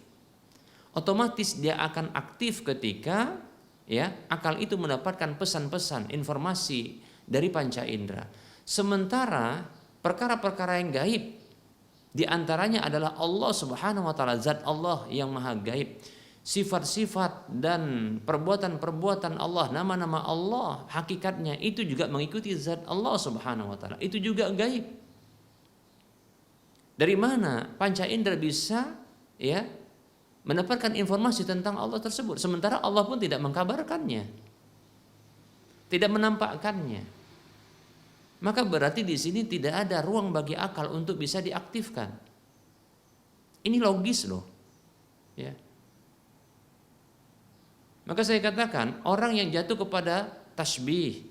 Otomatis dia akan aktif ketika, ya, akal itu mendapatkan pesan-pesan, informasi dari panca indera. Sementara perkara-perkara yang gaib di antaranya adalah Allah Subhanahu wa taala, zat Allah yang maha gaib. Sifat-sifat dan perbuatan-perbuatan Allah, nama-nama Allah, hakikatnya itu juga mengikuti zat Allah Subhanahu wa taala. Itu juga gaib. Dari mana panca indera bisa, ya, mendapatkan informasi tentang Allah tersebut, sementara Allah pun tidak mengkabarkannya, tidak menampakkannya. Maka berarti di sini tidak ada ruang bagi akal untuk bisa diaktifkan. Ini logis loh, ya. Maka saya katakan orang yang jatuh kepada tasbih,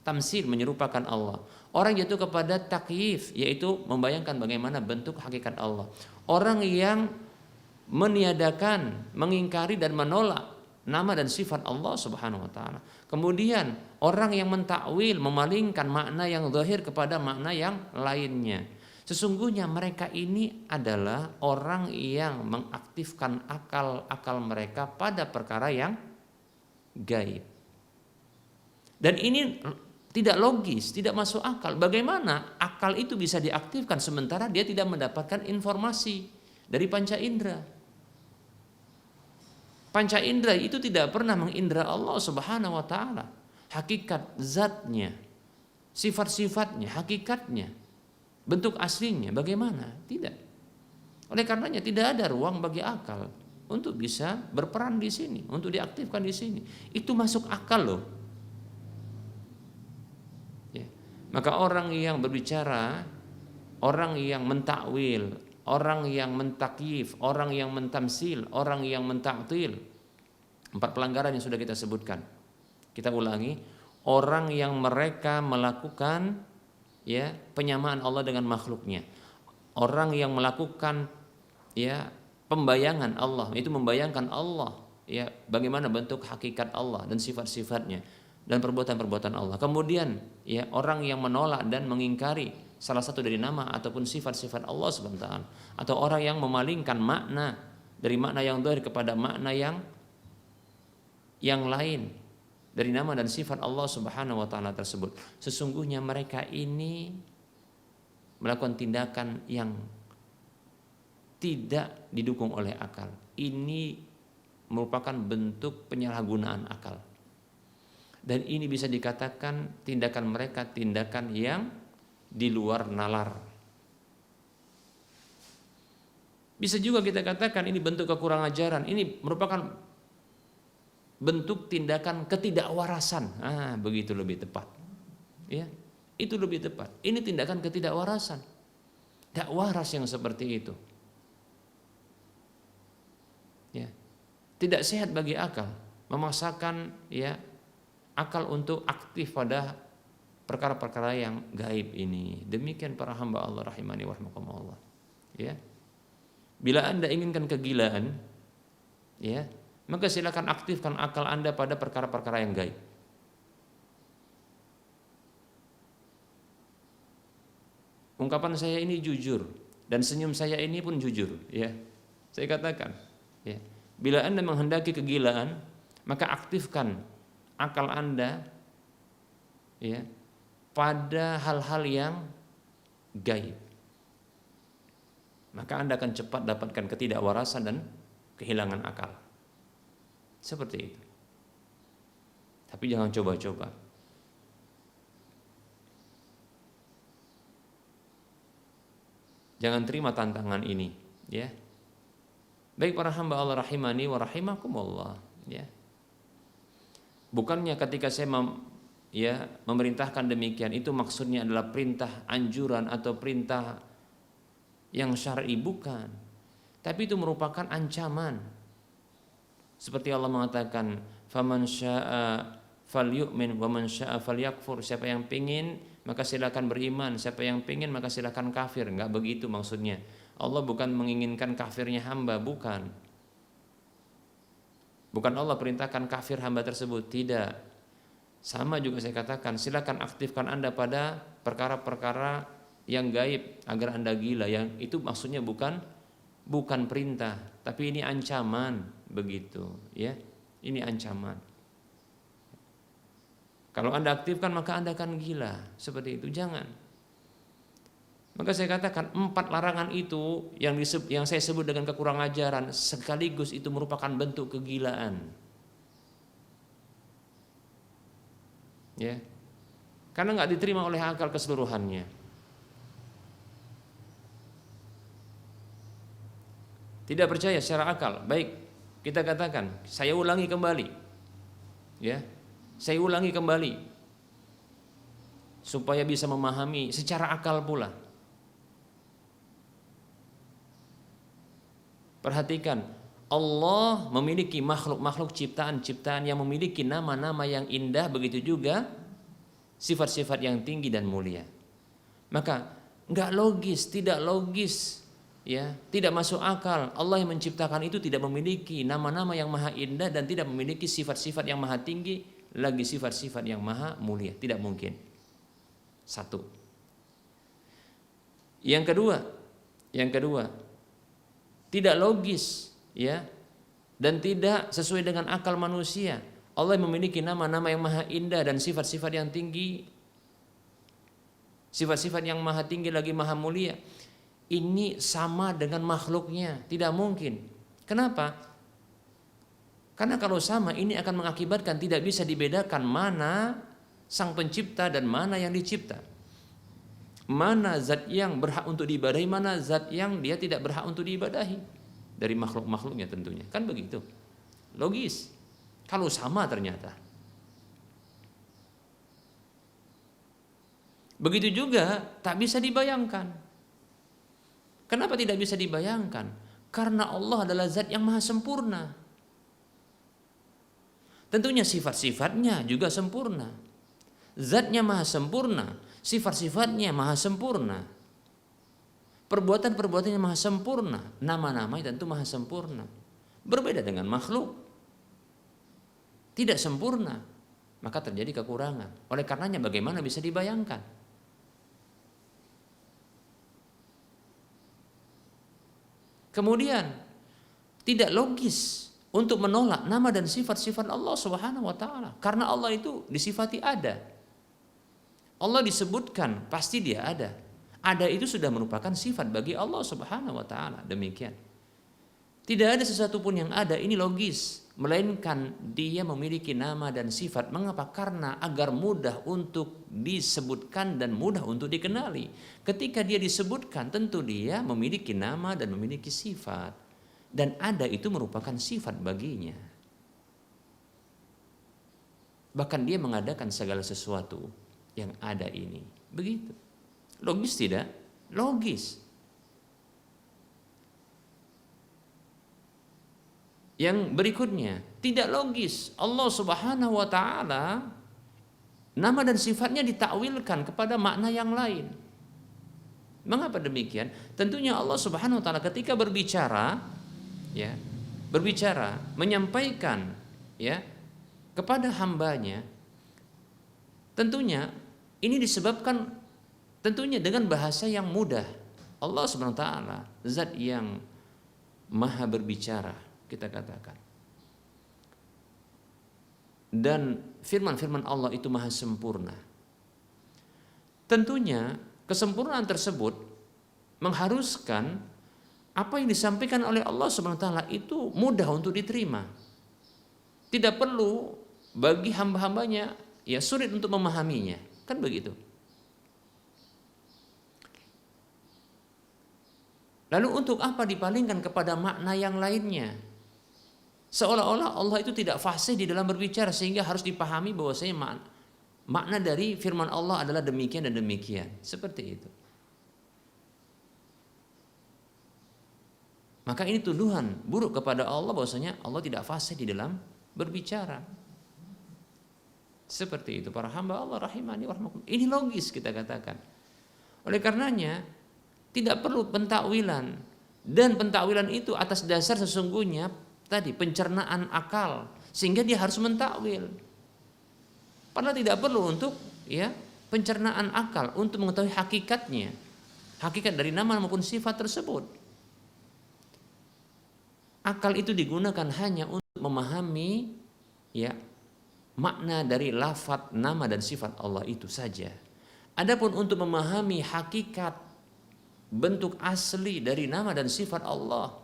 tamsil, menyerupakan Allah, orang jatuh kepada takyif, yaitu membayangkan bagaimana bentuk hakikat Allah, orang yang meniadakan, mengingkari dan menolak nama dan sifat Allah Subhanahu wa taala. Kemudian orang yang mentakwil, memalingkan makna yang zahir kepada makna yang lainnya. Sesungguhnya mereka ini adalah orang yang mengaktifkan akal mereka pada perkara yang gaib. Dan ini tidak logis, tidak masuk akal. Bagaimana akal itu bisa diaktifkan sementara dia tidak mendapatkan informasi dari panca indera? Panca indera itu tidak pernah mengindra Allah Subhanahu wa taala, hakikat zatnya, sifat-sifatnya, hakikatnya, bentuk aslinya bagaimana? Tidak. Oleh karenanya tidak ada ruang bagi akal untuk bisa berperan di sini, untuk diaktifkan di sini. Itu masuk akal loh. Ya. Maka orang yang berbicara, orang yang mentakwil, orang yang mentakyif, orang yang mentamsil, orang yang mentaktil, 4 pelanggaran yang sudah kita sebutkan. Kita ulangi, orang yang mereka melakukan ya penyamaan Allah dengan makhluknya, orang yang melakukan ya pembayangan Allah, itu membayangkan Allah ya bagaimana bentuk hakikat Allah dan sifat-sifatnya dan perbuatan-perbuatan Allah. Kemudian ya orang yang menolak dan mengingkari salah satu dari nama ataupun sifat-sifat Allah SWT, atau orang yang memalingkan makna dari makna yang zahir kepada makna yang lain dari nama dan sifat Allah Subhanahu wa taala tersebut. Sesungguhnya mereka ini melakukan tindakan yang tidak didukung oleh akal. Ini merupakan bentuk penyalahgunaan akal. Dan ini bisa dikatakan tindakan mereka tindakan yang di luar nalar. Bisa juga kita katakan ini bentuk kekurangan ajaran. Ini merupakan bentuk tindakan ketidakwarasan. Begitu lebih tepat. Ya, itu lebih tepat. Ini tindakan ketidakwarasan. Tidak waras yang seperti itu. Ya. Tidak sehat bagi akal memaksakan ya akal untuk aktif pada perkara-perkara yang gaib ini. Demikian para hamba Allah rahimani wa rahimakumullah. Ya. Bila Anda inginkan kegilaan, ya, maka silakan aktifkan akal Anda pada perkara-perkara yang gaib. Ungkapan saya ini jujur dan senyum saya ini pun jujur, ya. Saya katakan, ya. Bila Anda menghendaki kegilaan, maka aktifkan akal Anda ya pada hal-hal yang gaib. Maka Anda akan cepat dapatkan ketidakwarasan dan kehilangan akal. Seperti itu. Tapi jangan coba-coba. Jangan terima tantangan ini, ya. Baik para hamba Allah rahimani wa rahimakumullah, ya. Bukannya ketika saya memerintahkan demikian itu maksudnya adalah perintah anjuran atau perintah yang syar'i, bukan. Tapi itu merupakan ancaman. Seperti Allah mengatakan, "Faman syaa'a falyu'min wa man syaa'a falyakfur." Siapa yang pengin maka silakan beriman, siapa yang pengin maka silakan kafir. Enggak begitu maksudnya. Allah bukan menginginkan kafirnya hamba, bukan. Bukan Allah perintahkan kafir hamba tersebut, tidak. Sama juga saya katakan, silakan aktifkan Anda pada perkara-perkara yang gaib agar Anda gila. Yang itu maksudnya bukan perintah, tapi ini ancaman, begitu, ya. Ini ancaman. Kalau Anda aktifkan maka Anda akan gila, seperti itu, jangan. Maka saya katakan 4 larangan itu yang saya sebut dengan kekurangan ajaran sekaligus itu merupakan bentuk kegilaan. Ya. Karena nggak diterima oleh akal keseluruhannya. Tidak percaya secara akal. Baik, kita katakan, saya ulangi kembali. Ya. Saya ulangi kembali supaya bisa memahami secara akal pula. Perhatikan, Allah memiliki makhluk-makhluk ciptaan-ciptaan yang memiliki nama-nama yang indah, begitu juga sifat-sifat yang tinggi dan mulia. Maka enggak logis, tidak logis, ya, tidak masuk akal. Allah yang menciptakan itu tidak memiliki nama-nama yang maha indah dan tidak memiliki sifat-sifat yang maha tinggi, lagi sifat-sifat yang maha mulia. Tidak mungkin. Satu. Yang kedua, tidak logis, ya, dan tidak sesuai dengan akal manusia. Allah memiliki nama-nama yang maha indah dan sifat-sifat yang tinggi, sifat-sifat yang maha tinggi lagi maha mulia. Ini sama dengan makhluknya, tidak mungkin. Kenapa? Karena kalau sama ini akan mengakibatkan tidak bisa dibedakan mana sang pencipta dan mana yang dicipta. mana zat yang berhak untuk diibadahi, mana zat yang dia tidak berhak untuk diibadahi dari makhluk-makhluknya tentunya. Kan begitu. Logis. Kalau sama ternyata. Begitu juga tak bisa dibayangkan. Kenapa tidak bisa dibayangkan? Karena Allah adalah zat yang maha sempurna. Tentunya sifat-sifatnya juga sempurna. Zatnya maha sempurna, sifat-sifatnya maha sempurna. Perbuatan-perbuatannya maha sempurna, nama-namanya tentu maha sempurna. Berbeda dengan makhluk. Tidak sempurna, maka terjadi kekurangan. Oleh karenanya bagaimana bisa dibayangkan? Kemudian tidak logis untuk menolak nama dan sifat-sifat Allah Subhanahu wa taala, karena Allah itu disifati ada. Allah disebutkan pasti dia ada. Ada itu sudah merupakan sifat bagi Allah Subhanahu wa taala. Demikian. Tidak ada sesuatu pun yang ada, ini logis, melainkan dia memiliki nama dan sifat. Mengapa? Karena agar mudah untuk disebutkan dan mudah untuk dikenali. Ketika dia disebutkan, tentu dia memiliki nama dan memiliki sifat. Dan ada itu merupakan sifat baginya. Bahkan dia mengadakan segala sesuatu yang ada ini. Begitu. Logis tidak? Logis. Yang berikutnya, tidak logis. Allah Subhanahu wa taala nama dan sifatnya ditakwilkan kepada makna yang lain. Mengapa demikian? Tentunya Allah Subhanahu wa taala ketika berbicara, ya, menyampaikan, ya, kepada hambanya, tentunya ini disebabkan tentunya dengan bahasa yang mudah. Allah Subhanahu wa taala zat yang maha berbicara, kita katakan. Dan firman-firman Allah itu maha sempurna. Tentunya kesempurnaan tersebut mengharuskan apa yang disampaikan oleh Allah Subhanahu wa taala itu mudah untuk diterima. Tidak perlu bagi hamba-hambanya ya sulit untuk memahaminya. Kan begitu. Lalu untuk apa dipalingkan kepada makna yang lainnya? Seolah-olah Allah itu tidak fasih di dalam berbicara sehingga harus dipahami bahwasanya makna dari firman Allah adalah demikian dan demikian. Seperti itu. Maka ini tuduhan buruk kepada Allah bahwasanya Allah tidak fasih di dalam berbicara. Seperti itu para hamba Allah rahimani wa rahmakumullah. Ini logis kita katakan. Oleh karenanya tidak perlu pentakwilan, dan pentakwilan itu atas dasar sesungguhnya tadi pencernaan akal sehingga dia harus mentakwil. Padahal tidak perlu untuk ya pencernaan akal untuk mengetahui hakikatnya, hakikat dari nama maupun sifat tersebut. Akal itu digunakan hanya untuk memahami ya makna dari lafadz nama dan sifat Allah itu saja. Adapun untuk memahami hakikat bentuk asli dari nama dan sifat Allah,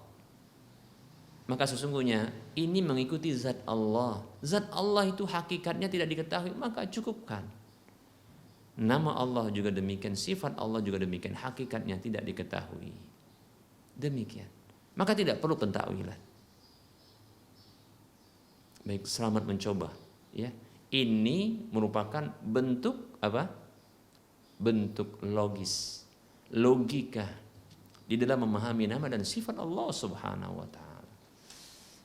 maka sesungguhnya ini mengikuti zat Allah. Zat Allah itu hakikatnya tidak diketahui, maka cukupkan. Nama Allah juga demikian, sifat Allah juga demikian, hakikatnya tidak diketahui. Demikian. Maka tidak perlu pentakwilan. Baik, selamat mencoba. Ya, ini merupakan bentuk apa? Bentuk logis, logika di dalam memahami nama dan sifat Allah Subhanahu wa taala.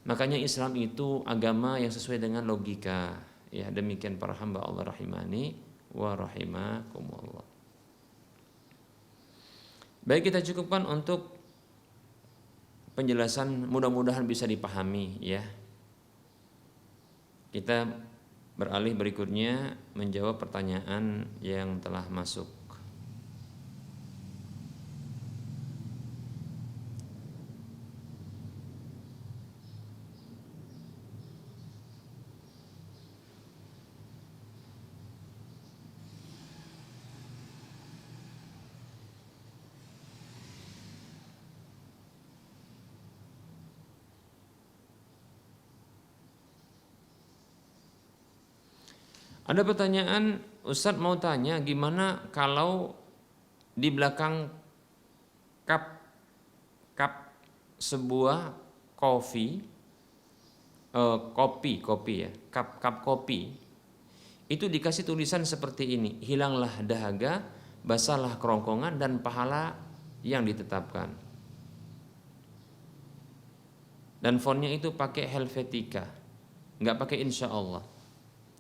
Makanya Islam itu agama yang sesuai dengan logika. Ya, demikian para hamba Allah rahimani wa rahimakumullah. Baik, kita cukupkan untuk penjelasan, mudah-mudahan bisa dipahami ya. Kita beralih berikutnya menjawab pertanyaan yang telah masuk. Ada pertanyaan, Ustadz mau tanya gimana kalau di belakang cup cup sebuah kopi ya, cup kopi, itu dikasih tulisan seperti ini: hilanglah dahaga, basahlah kerongkongan, dan pahala yang ditetapkan. Dan fontnya itu pakai Helvetica, nggak pakai insya Allah.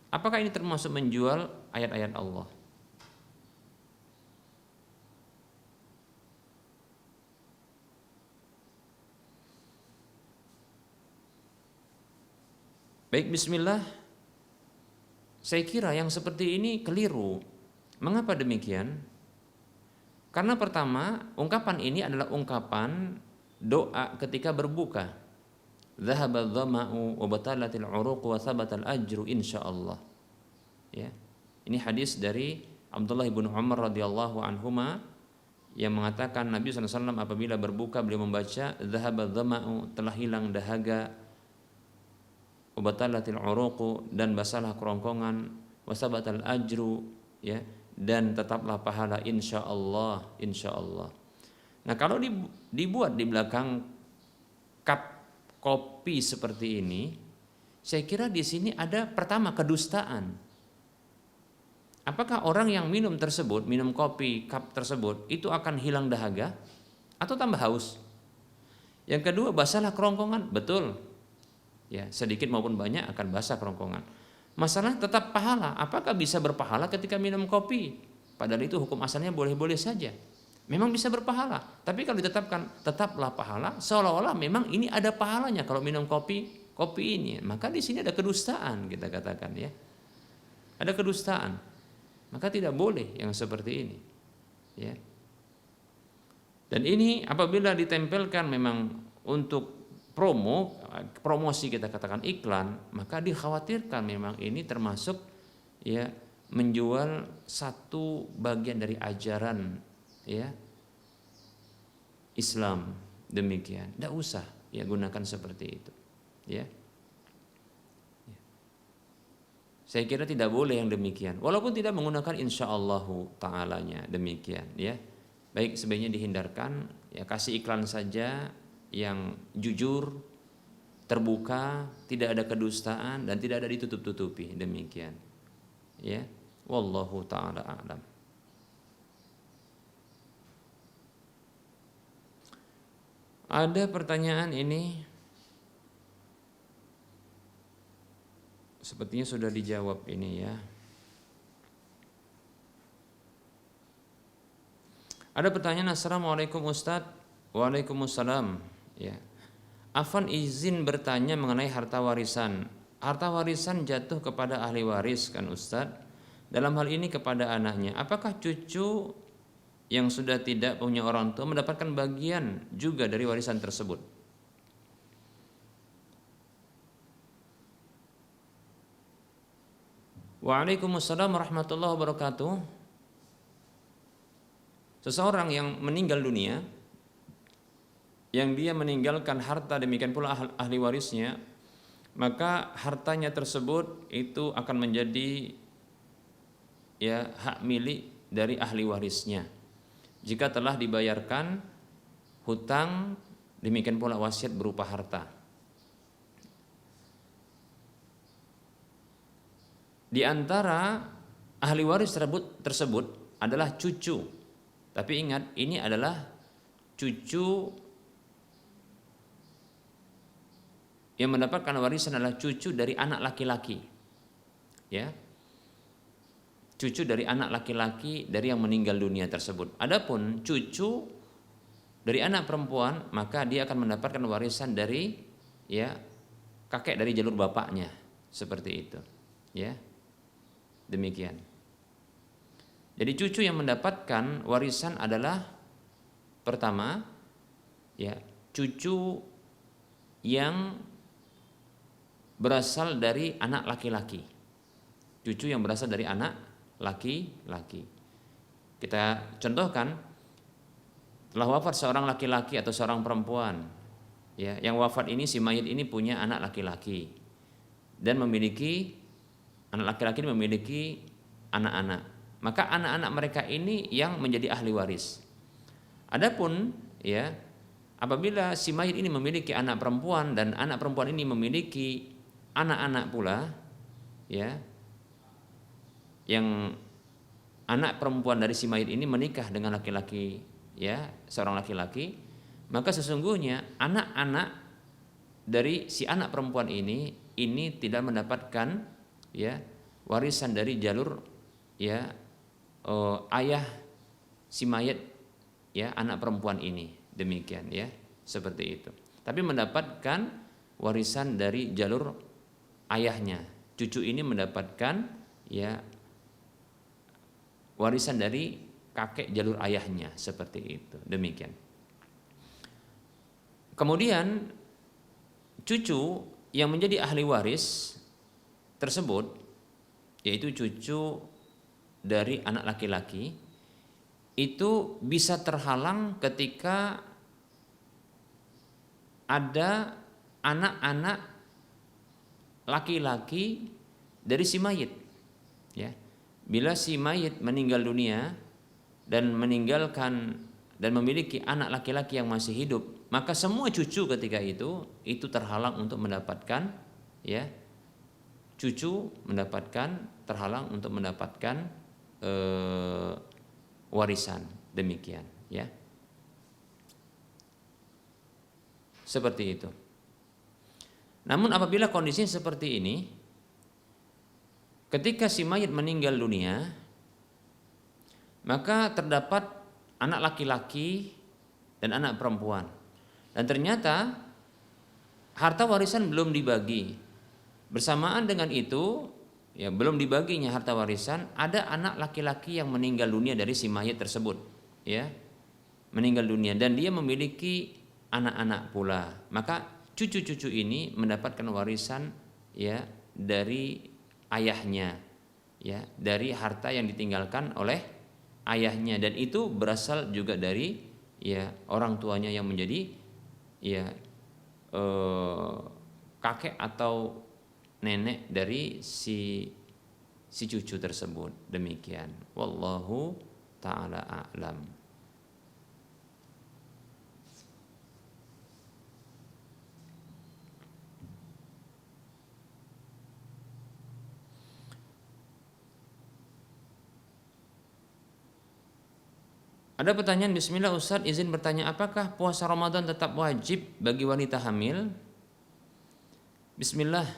Apakah ini termasuk menjual ayat-ayat Allah? Baik, bismillah. Saya kira yang seperti ini keliru. Mengapa demikian? Karena pertama, ungkapan ini adalah ungkapan doa ketika berbuka. Dhahaba dhama'u wa batalatil 'uruq wa thabatal ajru insyaallah. Ya. Ini hadis dari Abdullah bin Umar radhiyallahu anhuma yang mengatakan Nabi SAW apabila berbuka beliau membaca dhahaba dhama'u, telah hilang dahaga, wa batalatil 'uruq, dan basahlah kerongkongan, wa thabatal ajru, ya, dan tetaplah pahala insyaallah, insyaallah. Nah, kalau dibuat di belakang cup kopi seperti ini, saya kira di sini ada pertama kedustaan. Apakah orang yang minum kopi cup tersebut itu akan hilang dahaga atau tambah haus? Yang kedua, basahlah kerongkongan, betul. Ya, sedikit maupun banyak akan basah kerongkongan. Masalah tetap pahala. Apakah bisa berpahala ketika minum kopi? Padahal itu hukum asalnya boleh-boleh saja. Memang bisa berpahala, tapi kalau ditetapkan tetaplah pahala, seolah-olah memang ini ada pahalanya kalau minum kopi ini. Maka di sini ada kedustaan, kita katakan ya. Ada kedustaan. Maka tidak boleh yang seperti ini. Ya. Dan ini apabila ditempelkan memang untuk promosi, kita katakan iklan, maka dikhawatirkan memang ini termasuk ya menjual satu bagian dari ajaran ya Islam. Demikian, tidak usah ya gunakan seperti itu ya. Saya kira tidak boleh yang demikian, walaupun tidak menggunakan insyaallahu ta'alanya, demikian ya. Baik, sebaiknya dihindarkan ya, kasih iklan saja yang jujur, terbuka, tidak ada kedustaan dan tidak ada ditutup-tutupi, demikian ya. Wallahu ta'ala a'lam. Ada pertanyaan ini sepertinya sudah dijawab ini ya. Ada pertanyaan, Assalamualaikum Ustadz. Waalaikumsalam ya. Afwan, izin bertanya mengenai harta warisan. Harta warisan jatuh kepada ahli waris kan Ustadz, dalam hal ini kepada anaknya. Apakah cucu yang sudah tidak punya orang tua mendapatkan bagian juga dari warisan tersebut? Waalaikumsalam warahmatullahi wabarakatuh. Seseorang yang meninggal dunia, yang dia meninggalkan harta, demikian pula ahli warisnya, maka hartanya tersebut itu akan menjadi ya hak milik dari ahli warisnya. Jika telah dibayarkan hutang, demikian pula wasiat berupa harta. Di antara ahli waris tersebut adalah cucu. Tapi ingat, ini adalah cucu yang mendapatkan warisan adalah cucu dari anak laki-laki. Ya. Cucu dari anak laki-laki dari yang meninggal dunia tersebut. Adapun cucu dari anak perempuan, maka dia akan mendapatkan warisan dari ya kakek dari jalur bapaknya, seperti itu. Ya. Demikian. Jadi cucu yang mendapatkan warisan adalah pertama ya cucu yang berasal dari anak laki-laki. Cucu yang berasal dari anak laki-laki. Kita contohkan, telah wafat seorang laki-laki atau seorang perempuan, ya, yang wafat ini, si mayit ini punya anak laki-laki dan memiliki anak laki-laki memiliki anak-anak. maka anak-anak mereka ini yang menjadi ahli waris. Adapun ya, apabila si mayit ini memiliki anak perempuan dan anak perempuan ini memiliki anak-anak pula, ya, yang anak perempuan dari si mayit ini menikah dengan laki-laki, ya, seorang laki-laki, maka sesungguhnya anak-anak dari si anak perempuan ini tidak mendapatkan ya warisan dari jalur ya ayah si mayit ya anak perempuan ini, demikian ya, seperti itu. Tapi mendapatkan warisan dari jalur ayahnya. Cucu ini mendapatkan ya warisan dari kakek jalur ayahnya, seperti itu, demikian. Kemudian cucu yang menjadi ahli waris tersebut, yaitu cucu dari anak laki-laki, itu bisa terhalang ketika ada anak-anak laki-laki dari si mayit, ya. Bila si mayit meninggal dunia dan meninggalkan dan memiliki anak laki-laki yang masih hidup, maka semua cucu ketika itu terhalang untuk mendapatkan ya, cucu terhalang untuk mendapatkan warisan, demikian ya. Seperti itu. Namun apabila kondisi seperti ini, ketika si mayit meninggal dunia, maka terdapat anak laki-laki dan anak perempuan. Dan ternyata harta warisan belum dibagi. Bersamaan dengan itu, ya belum dibaginya harta warisan, ada anak laki-laki yang meninggal dunia dari si mayit tersebut, ya. Meninggal dunia dan dia memiliki anak-anak pula. Maka cucu-cucu ini mendapatkan warisan ya dari ayahnya, ya, dari harta yang ditinggalkan oleh ayahnya, dan itu berasal juga dari ya orang tuanya yang menjadi ya kakek atau nenek dari si cucu tersebut, demikian. Wallahu ta'ala a'lam. Ada pertanyaan, bismillah Ustadz, izin bertanya, apakah puasa Ramadan tetap wajib bagi wanita hamil? Bismillah,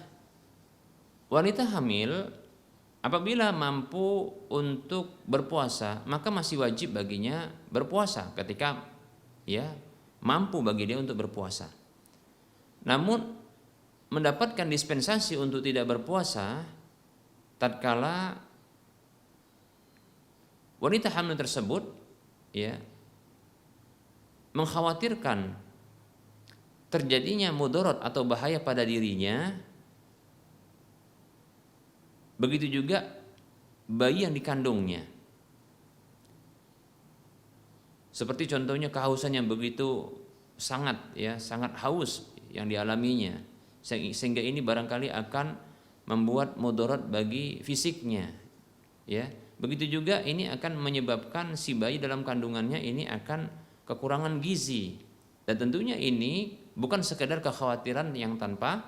wanita hamil apabila mampu untuk berpuasa, maka masih wajib baginya berpuasa ketika ya mampu bagi dia untuk berpuasa. Namun mendapatkan dispensasi untuk tidak berpuasa tatkala wanita hamil tersebut ya mengkhawatirkan terjadinya mudarat atau bahaya pada dirinya, begitu juga bayi yang dikandungnya. Seperti contohnya kehausan yang begitu sangat haus yang dialaminya, sehingga ini barangkali akan membuat mudarat bagi fisiknya, ya. Begitu juga ini akan menyebabkan si bayi dalam kandungannya ini akan kekurangan gizi, dan tentunya ini bukan sekedar kekhawatiran yang tanpa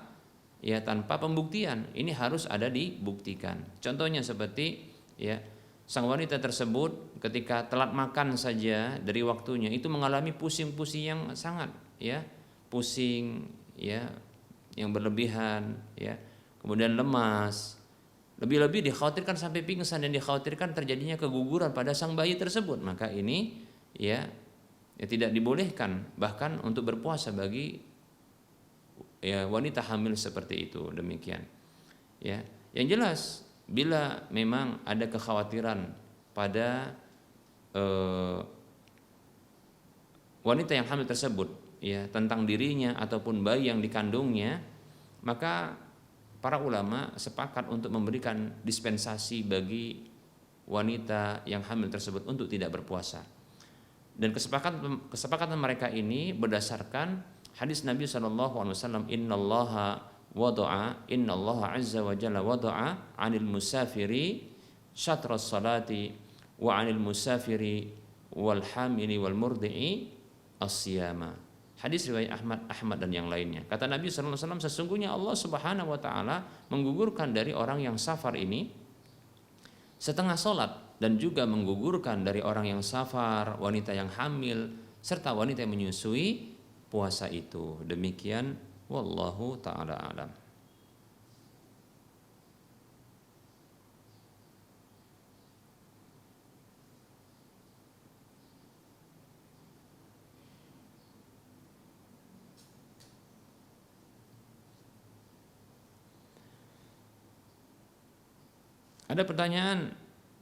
pembuktian, ini harus ada dibuktikan. Contohnya seperti ya sang wanita tersebut ketika telat makan saja dari waktunya itu mengalami pusing-pusing yang sangat ya pusing ya yang berlebihan ya, kemudian lemas. Lebih-lebih dikhawatirkan sampai pingsan dan dikhawatirkan terjadinya keguguran pada sang bayi tersebut. Maka ini ya tidak dibolehkan bahkan untuk berpuasa bagi ya wanita hamil seperti itu, demikian. Ya, yang jelas bila memang ada kekhawatiran pada wanita yang hamil tersebut ya tentang dirinya ataupun bayi yang dikandungnya, maka para ulama sepakat untuk memberikan dispensasi bagi wanita yang hamil tersebut untuk tidak berpuasa. Dan kesepakatan mereka ini berdasarkan hadis Nabi SAW, innallaha azza wa jalla wada'a 'anil musafiri syatras salati wa 'anil musafiri wal hamili wal murdi'i as-siyama. Hadis riwayat Ahmad dan yang lainnya. Kata Nabi sallallahu alaihi wasallam, sesungguhnya Allah Subhanahu wa taala menggugurkan dari orang yang safar ini setengah salat, dan juga menggugurkan dari orang yang safar, wanita yang hamil serta wanita yang menyusui puasa itu. Demikian wallahu taala alam. Ada pertanyaan,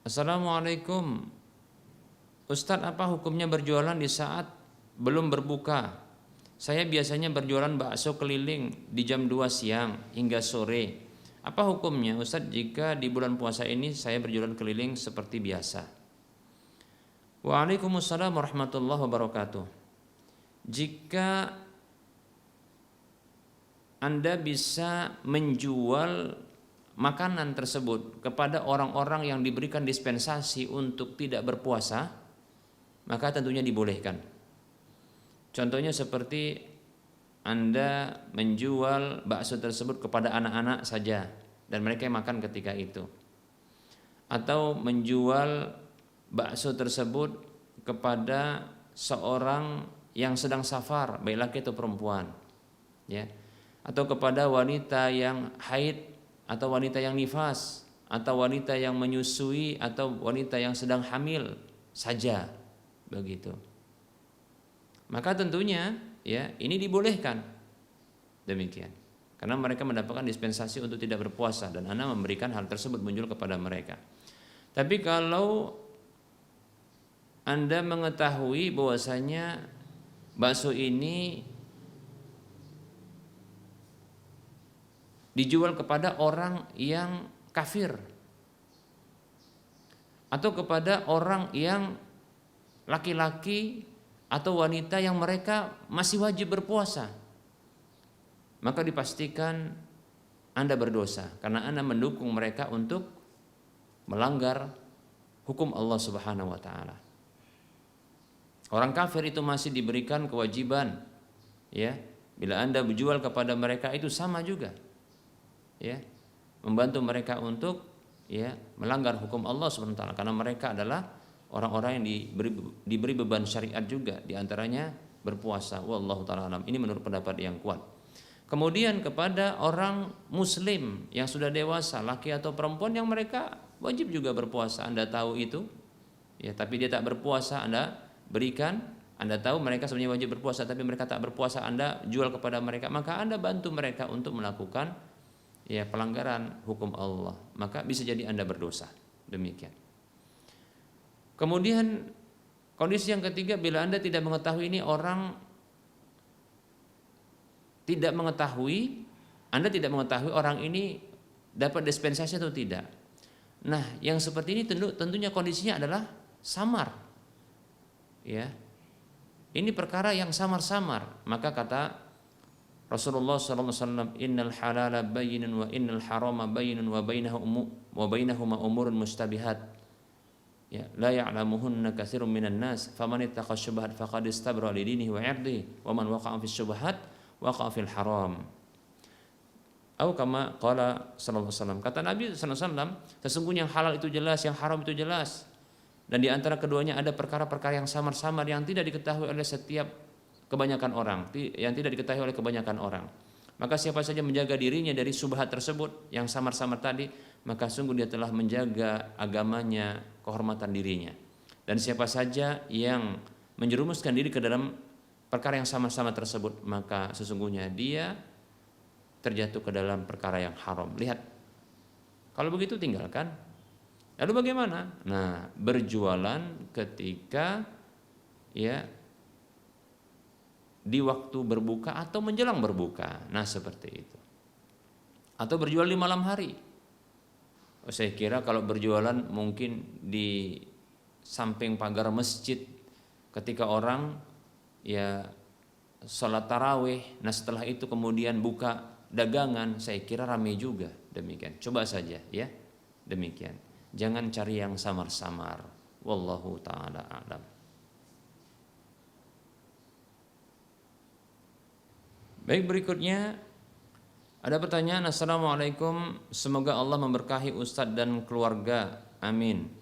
Assalamualaikum Ustadz, apa hukumnya berjualan di saat belum berbuka? Saya biasanya berjualan bakso keliling di jam 2 siang hingga sore. Apa hukumnya Ustadz jika di bulan puasa ini saya berjualan keliling seperti biasa? Waalaikumsalam warahmatullahi wabarakatuh. Jika Anda bisa menjual makanan tersebut kepada orang-orang yang diberikan dispensasi untuk tidak berpuasa, maka tentunya dibolehkan. Contohnya seperti Anda menjual bakso tersebut kepada anak-anak saja dan mereka makan ketika itu, atau menjual bakso tersebut kepada seorang yang sedang safar, baik laki atau perempuan, ya, atau kepada wanita yang haid atau wanita yang nifas, atau wanita yang menyusui, atau wanita yang sedang hamil saja, begitu. Maka tentunya ya ini dibolehkan demikian, karena mereka mendapatkan dispensasi untuk tidak berpuasa dan Anda memberikan hal tersebut menjual kepada mereka. Tapi kalau Anda mengetahui bahwasanya bakso ini dijual kepada orang yang kafir atau kepada orang yang laki-laki atau wanita yang mereka masih wajib berpuasa, maka dipastikan Anda berdosa karena Anda mendukung mereka untuk melanggar hukum Allah Subhanahu wa taala. Orang kafir itu masih diberikan kewajiban, ya, bila Anda berjual kepada mereka itu sama juga, ya, membantu mereka untuk ya melanggar hukum Allah Subhanahu wa taala, karena mereka adalah orang-orang yang diberi beban syariat juga, diantaranya berpuasa. Wallahu taala alam. Ini menurut pendapat yang kuat. Kemudian kepada orang muslim yang sudah dewasa, laki atau perempuan yang mereka wajib juga berpuasa, Anda tahu itu, ya, tapi dia tak berpuasa, Anda berikan. Anda tahu mereka sebenarnya wajib berpuasa tapi mereka tak berpuasa, Anda jual kepada mereka, maka Anda bantu mereka untuk melakukan ya pelanggaran hukum Allah, maka bisa jadi Anda berdosa. Demikian. Kemudian kondisi yang ketiga, bila Anda tidak mengetahui ini orang tidak mengetahui, Anda tidak mengetahui orang ini dapat dispensasi atau tidak. Nah, yang seperti ini tentunya kondisinya adalah samar. Ya. Ini perkara yang samar-samar. Maka kata Rasulullah SAW, innal halala bayyinun wa innal harama bayyinun wa bainahuma umurun mustabihat. Ya, la ya'lamuhunna katsirun minan nas, faman ittaqa syubhat faqad istabra li dinihi wa 'irdihi, wa man waqa'a fis syubhat waqa'a fil haram. Atau kama qala sallallahu alaihi wasallam, kata Nabi sallallahu alaihi wasallam, sesungguhnya yang halal itu jelas, yang haram itu jelas. Dan di antara keduanya ada perkara-perkara yang samar-samar yang tidak diketahui oleh kebanyakan orang. Maka siapa saja menjaga dirinya dari subhat tersebut yang samar-samar tadi, maka sungguh dia telah menjaga agamanya, kehormatan dirinya. Dan siapa saja yang menjerumuskan diri ke dalam perkara yang samar-samar tersebut, maka sesungguhnya dia terjatuh ke dalam perkara yang haram. Lihat, kalau begitu tinggalkan. Lalu bagaimana? Nah, berjualan ketika ya di waktu berbuka atau menjelang berbuka. Nah, seperti itu. Atau berjual di malam hari. Saya kira kalau berjualan mungkin di samping pagar masjid ketika orang ya sholat tarawih, nah setelah itu kemudian buka dagangan, saya kira ramai juga. Demikian. Coba saja ya. Demikian. Jangan cari yang samar-samar. Wallahu taala a'lam. Baik, berikutnya ada pertanyaan. Assalamualaikum, semoga Allah memberkahi Ustadz dan keluarga, amin.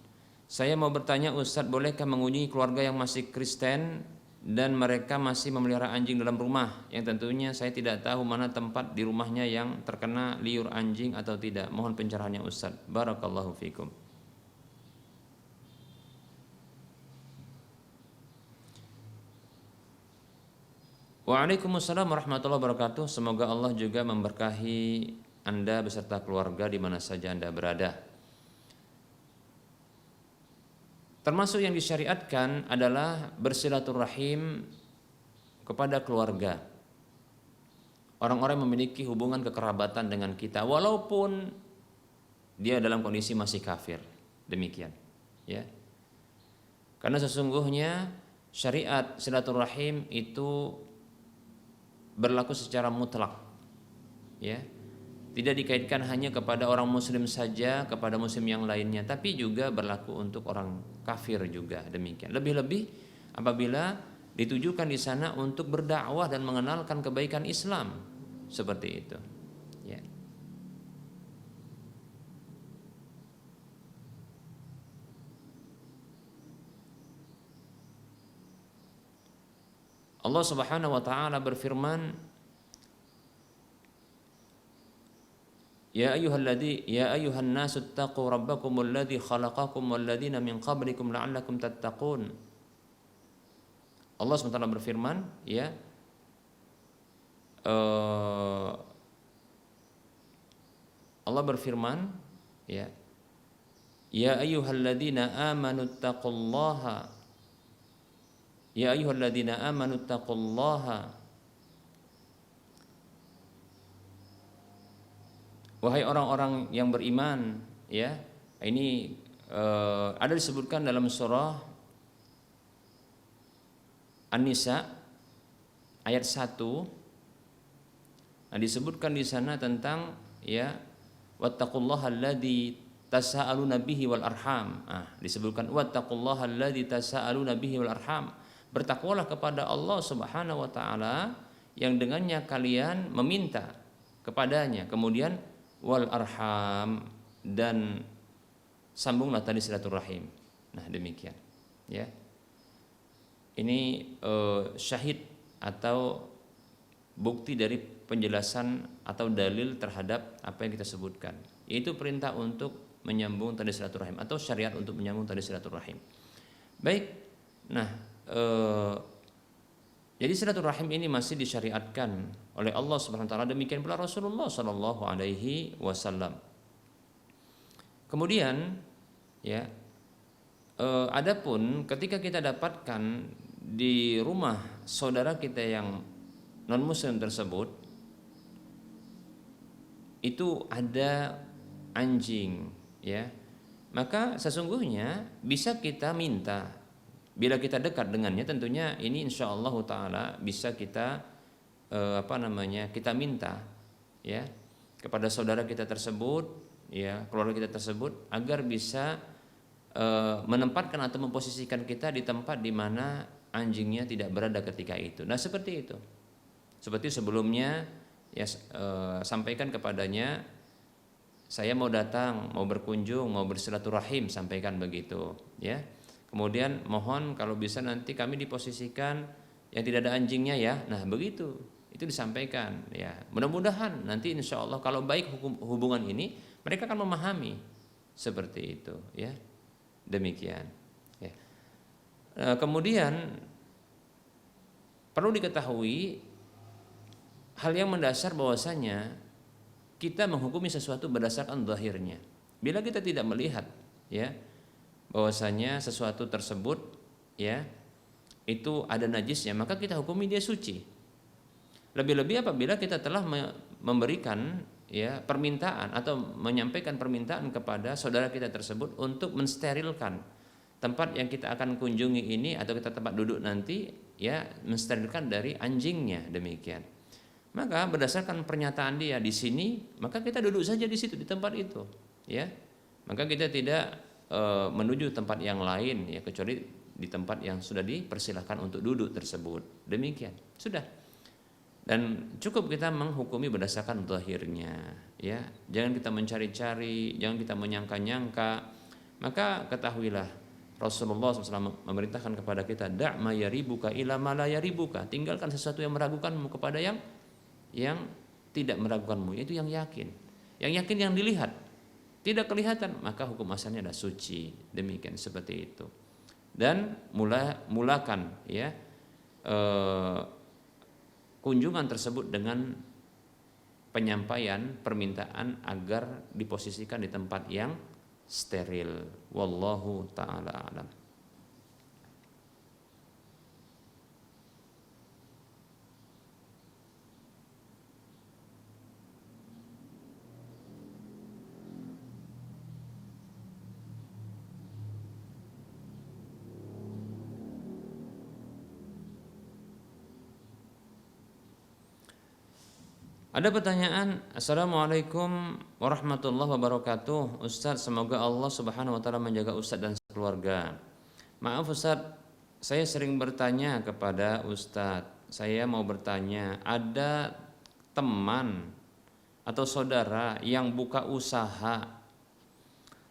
Saya mau bertanya Ustadz, bolehkah mengunjungi keluarga yang masih Kristen dan mereka masih memelihara anjing dalam rumah, yang tentunya saya tidak tahu mana tempat di rumahnya yang terkena liur anjing atau tidak. Mohon pencerahannya Ustadz. Barakallahu fikum. Waalaikumsalam warahmatullahi wabarakatuh. Semoga Allah juga memberkahi Anda beserta keluarga di mana saja Anda berada. Termasuk yang disyariatkan adalah bersilaturahim kepada keluarga. Orang-orang yang memiliki hubungan kekerabatan dengan kita walaupun dia dalam kondisi masih kafir. Demikian, ya. Karena sesungguhnya syariat silaturahim itu berlaku secara mutlak, ya, tidak dikaitkan hanya kepada orang muslim saja, kepada muslim yang lainnya, tapi juga berlaku untuk orang kafir juga demikian. Lebih-lebih apabila ditujukan di sana untuk berdakwah dan mengenalkan kebaikan Islam, seperti itu, ya. Allah Subhanahu wa taala berfirman, Ya ayyuhan nasu taqu rabbakumul ladzi khalaqakum wal ladzina min qablikum la'allakum tattaqun. Allah SWT berfirman, ya, Allah berfirman, ya, Ya ayyuhalladzina amanu taqullaha Ya ayyuhalladzina amanu taqullaha. Wahai orang-orang yang beriman, ya. Ini ada disebutkan dalam surah An-Nisa ayat 1. Nah, disebutkan di sana tentang, ya, wattaqullaha alladzi tasaaluna bihi wal arham. Disebutkan wattaqullaha alladzi tasaaluna bihi wal arham. Bertakwalah kepada Allah Subhanahu wa taala yang dengannya kalian meminta kepadanya. Kemudian wal arham, dan sambunglah tadi silaturahim. Nah, demikian, ya. Ini syahid atau bukti dari penjelasan atau dalil terhadap apa yang kita sebutkan. Yaitu perintah untuk menyambung tali silaturahim atau syariat untuk menyambung tali silaturahim. Baik. Nah, jadi silaturahim ini masih disyariatkan oleh Allah Subhanahu wa taala, demikian pula Rasulullah sallallahu alaihi wasallam. Kemudian, ya, adapun ketika kita dapatkan di rumah saudara kita yang non muslim tersebut itu ada anjing, ya, maka sesungguhnya bisa kita minta. Bila kita dekat dengannya, tentunya ini insyaallah taala bisa kita kita minta, ya, kepada saudara kita tersebut, ya, keluarga kita tersebut, agar bisa menempatkan atau memposisikan kita di tempat di mana anjingnya tidak berada ketika itu. Nah, seperti itu. Seperti sebelumnya, ya, sampaikan kepadanya, saya mau datang, mau berkunjung, mau bersilaturahim, sampaikan begitu, ya. Kemudian mohon kalau bisa nanti kami diposisikan yang tidak ada anjingnya, ya. Nah, begitu. Itu disampaikan, ya. Mudah-mudahan nanti insya Allah kalau baik hubungan ini, mereka akan memahami seperti itu, ya. Demikian, ya. Kemudian perlu diketahui hal yang mendasar bahwasanya kita menghukumi sesuatu berdasarkan zahirnya. Bila kita tidak melihat, ya, bahwasanya sesuatu tersebut, ya, itu ada najisnya, maka kita hukumi dia suci. Lebih-lebih apabila kita telah memberikan, ya, permintaan atau menyampaikan permintaan kepada saudara kita tersebut untuk mensterilkan tempat yang kita akan kunjungi ini atau kita tempat duduk nanti, ya, mensterilkan dari anjingnya, demikian. Maka berdasarkan pernyataan dia di sini, maka kita duduk saja di situ, di tempat itu, ya. Maka kita tidak menuju tempat yang lain ya, kecuali di tempat yang sudah dipersilahkan untuk duduk tersebut. Demikian sudah. Dan cukup kita menghukumi berdasarkan zahirnya ya. Jangan kita mencari-cari, jangan kita menyangka-nyangka. Maka ketahuilah Rasulullah SAW memerintahkan kepada kita, da' ma yaribuka ila ma la yaribuka. Tinggalkan sesuatu yang meragukanmu kepada yang tidak meragukanmu, itu yang yakin. Yang yakin yang dilihat. Tidak kelihatan, maka hukum asalnya adalah suci. Demikian seperti itu. Dan mulakan ya kunjungan tersebut dengan penyampaian permintaan agar diposisikan di tempat yang steril. Wallahu ta'ala alam. Ada pertanyaan, Assalamualaikum warahmatullahi wabarakatuh. Ustadz, semoga Allah Subhanahu wa taala menjaga Ustadz dan keluarga. Maaf Ustadz, saya sering bertanya kepada Ustadz. Saya mau bertanya, ada teman atau saudara yang buka usaha.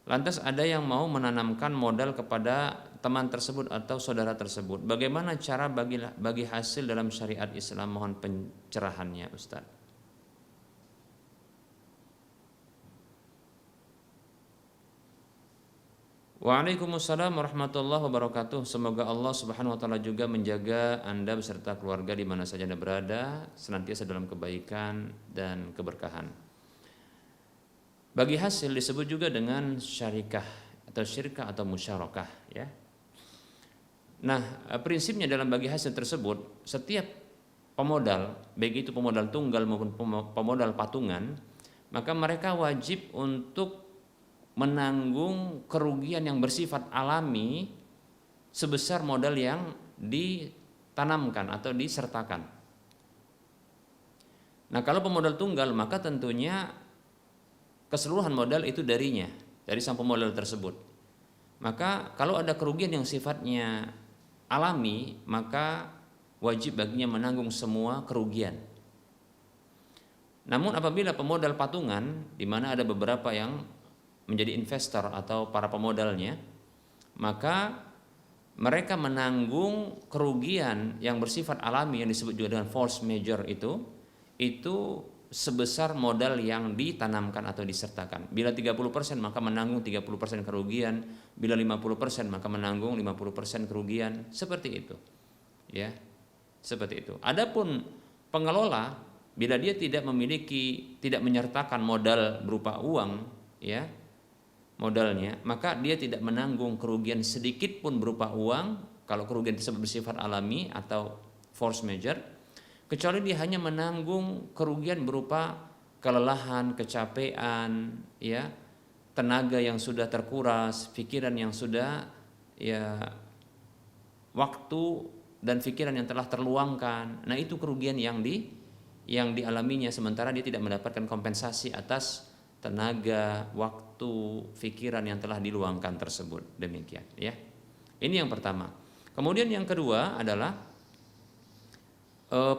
Lantas ada yang mau menanamkan modal kepada teman tersebut atau saudara tersebut. Bagaimana cara bagi hasil dalam syariat Islam? Mohon pencerahannya Ustadz. Waalaikumsalam warahmatullahi wabarakatuh. Semoga Allah Subhanahu wa taala juga menjaga Anda beserta keluarga di mana saja Anda berada, senantiasa dalam kebaikan dan keberkahan. Bagi hasil disebut juga dengan syarikah atau syirkah atau musyarakah ya. Nah, prinsipnya dalam bagi hasil tersebut, setiap pemodal, baik itu pemodal tunggal maupun pemodal patungan, maka mereka wajib untuk menanggung kerugian yang bersifat alami sebesar modal yang ditanamkan atau disertakan. Nah, kalau pemodal tunggal maka tentunya keseluruhan modal itu dari sang pemodal tersebut. Maka kalau ada kerugian yang sifatnya alami, maka wajib baginya menanggung semua kerugian. Namun apabila pemodal patungan, di mana ada beberapa yang menjadi investor atau para pemodalnya, maka mereka menanggung kerugian yang bersifat alami yang disebut juga dengan force majeure itu sebesar modal yang ditanamkan atau disertakan. Bila 30% maka menanggung 30% kerugian, bila 50% maka menanggung 50% kerugian, seperti itu. Ya. Seperti itu. Adapun pengelola bila dia tidak menyertakan modal berupa uang, ya, modalnya, maka dia tidak menanggung kerugian sedikit pun berupa uang kalau kerugian tersebut bersifat alami atau force majeure, kecuali dia hanya menanggung kerugian berupa kelelahan, kecapean, ya, tenaga yang sudah terkuras, pikiran yang sudah ya waktu dan pikiran yang telah terluangkan. Nah, itu kerugian yang dialaminya, sementara dia tidak mendapatkan kompensasi atas tenaga, waktu, pikiran yang telah diluangkan tersebut. Demikian ya. Ini yang pertama. Kemudian yang kedua adalah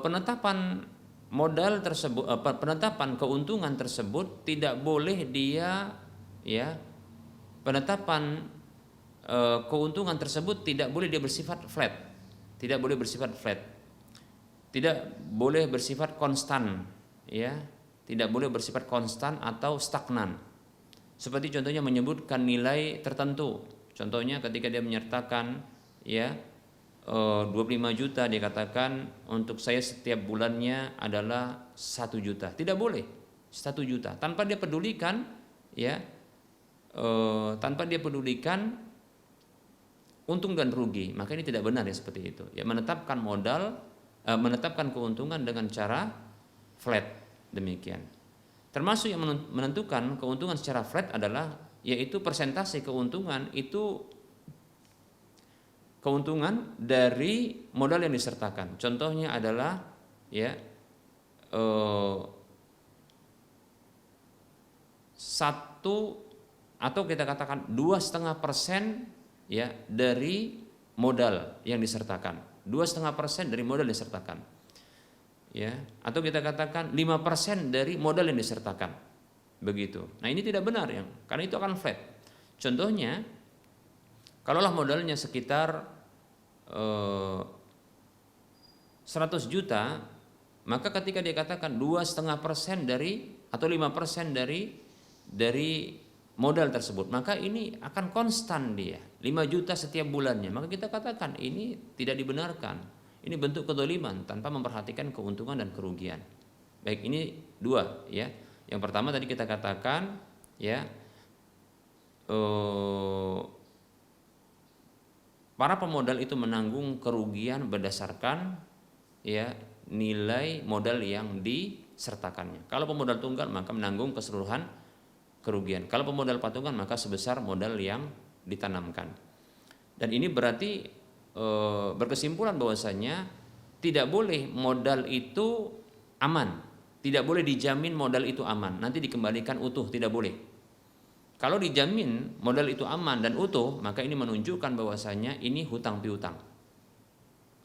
penetapan modal tersebut, penetapan keuntungan tersebut tidak boleh dia ya, penetapan keuntungan tersebut tidak boleh dia bersifat flat. Tidak boleh bersifat flat. Tidak boleh bersifat konstan ya. Tidak boleh bersifat konstan atau stagnan. Seperti contohnya menyebutkan nilai tertentu. Contohnya ketika dia menyertakan ya 25 juta, dia katakan untuk saya setiap bulannya adalah 1 juta. Tidak boleh 1 juta tanpa dia pedulikan ya, tanpa dia pedulikan untung dan rugi. Maka ini tidak benar ya seperti itu. Ya, menetapkan modal, menetapkan keuntungan dengan cara flat. Demikian. Termasuk yang menentukan keuntungan secara flat adalah yaitu persentase keuntungan itu keuntungan dari modal yang disertakan. Contohnya adalah ya 1 atau kita katakan 2,5% ya dari modal yang disertakan, 2,5% dari modal yang disertakan, ya, atau kita katakan 5% dari modal yang disertakan, begitu. Nah ini tidak benar ya, karena itu akan flat. Contohnya, kalaulah modalnya sekitar 100 juta, maka ketika dia katakan 2,5% dari atau 5% dari modal tersebut, maka ini akan konstan dia 5 juta setiap bulannya. Maka kita katakan ini tidak dibenarkan. Ini bentuk kedzaliman tanpa memperhatikan keuntungan dan kerugian. Baik, ini dua ya. Yang pertama tadi kita katakan ya, para pemodal itu menanggung kerugian berdasarkan ya nilai modal yang disertakannya. Kalau pemodal tunggal maka menanggung keseluruhan kerugian. Kalau pemodal patungan maka sebesar modal yang ditanamkan. Dan ini berarti berkesimpulan bahwasanya tidak boleh modal itu aman, tidak boleh dijamin modal itu aman, nanti dikembalikan utuh, tidak boleh. Kalau dijamin modal itu aman dan utuh, maka ini menunjukkan bahwasanya ini hutang piutang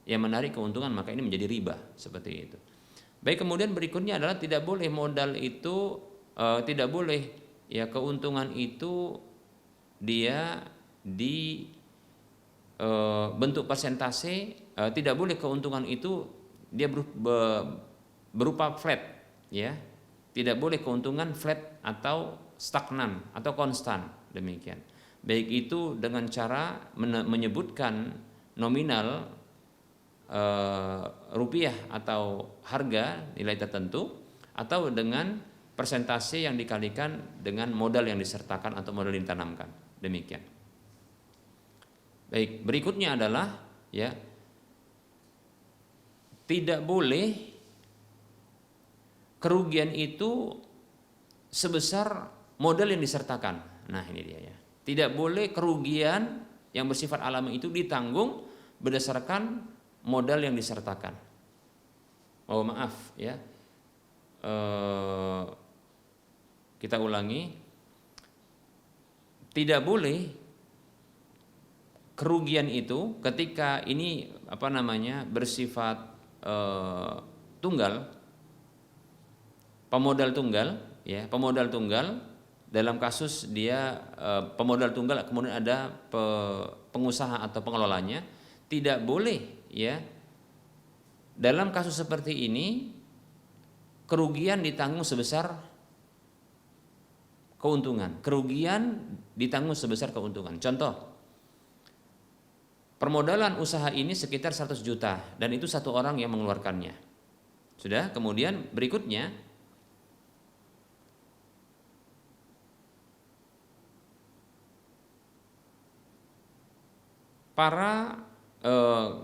yang menarik keuntungan, maka ini menjadi riba, seperti itu. Baik, kemudian berikutnya adalah tidak boleh modal itu tidak boleh ya keuntungan itu dia di bentuk persentase, tidak boleh keuntungan itu dia berupa flat ya, tidak boleh keuntungan flat atau stagnan atau konstan, demikian. Baik itu dengan cara menyebutkan nominal rupiah atau harga nilai tertentu, atau dengan persentase yang dikalikan dengan modal yang disertakan atau modal yang ditanamkan, demikian. Baik, berikutnya adalah ya tidak boleh kerugian itu sebesar modal yang disertakan. Nah, ini dia ya. Tidak boleh kerugian yang bersifat alami itu ditanggung berdasarkan modal yang disertakan. Oh, maaf ya. Kita ulangi. Tidak boleh kerugian itu ketika ini bersifat tunggal, pemodal tunggal ya, pemodal tunggal dalam kasus dia pemodal tunggal kemudian ada pengusaha atau pengelolanya, tidak boleh ya dalam kasus seperti ini kerugian ditanggung sebesar keuntungan, kerugian ditanggung sebesar keuntungan. Contoh, permodalan usaha ini sekitar 100 juta dan itu satu orang yang mengeluarkannya. Sudah, kemudian berikutnya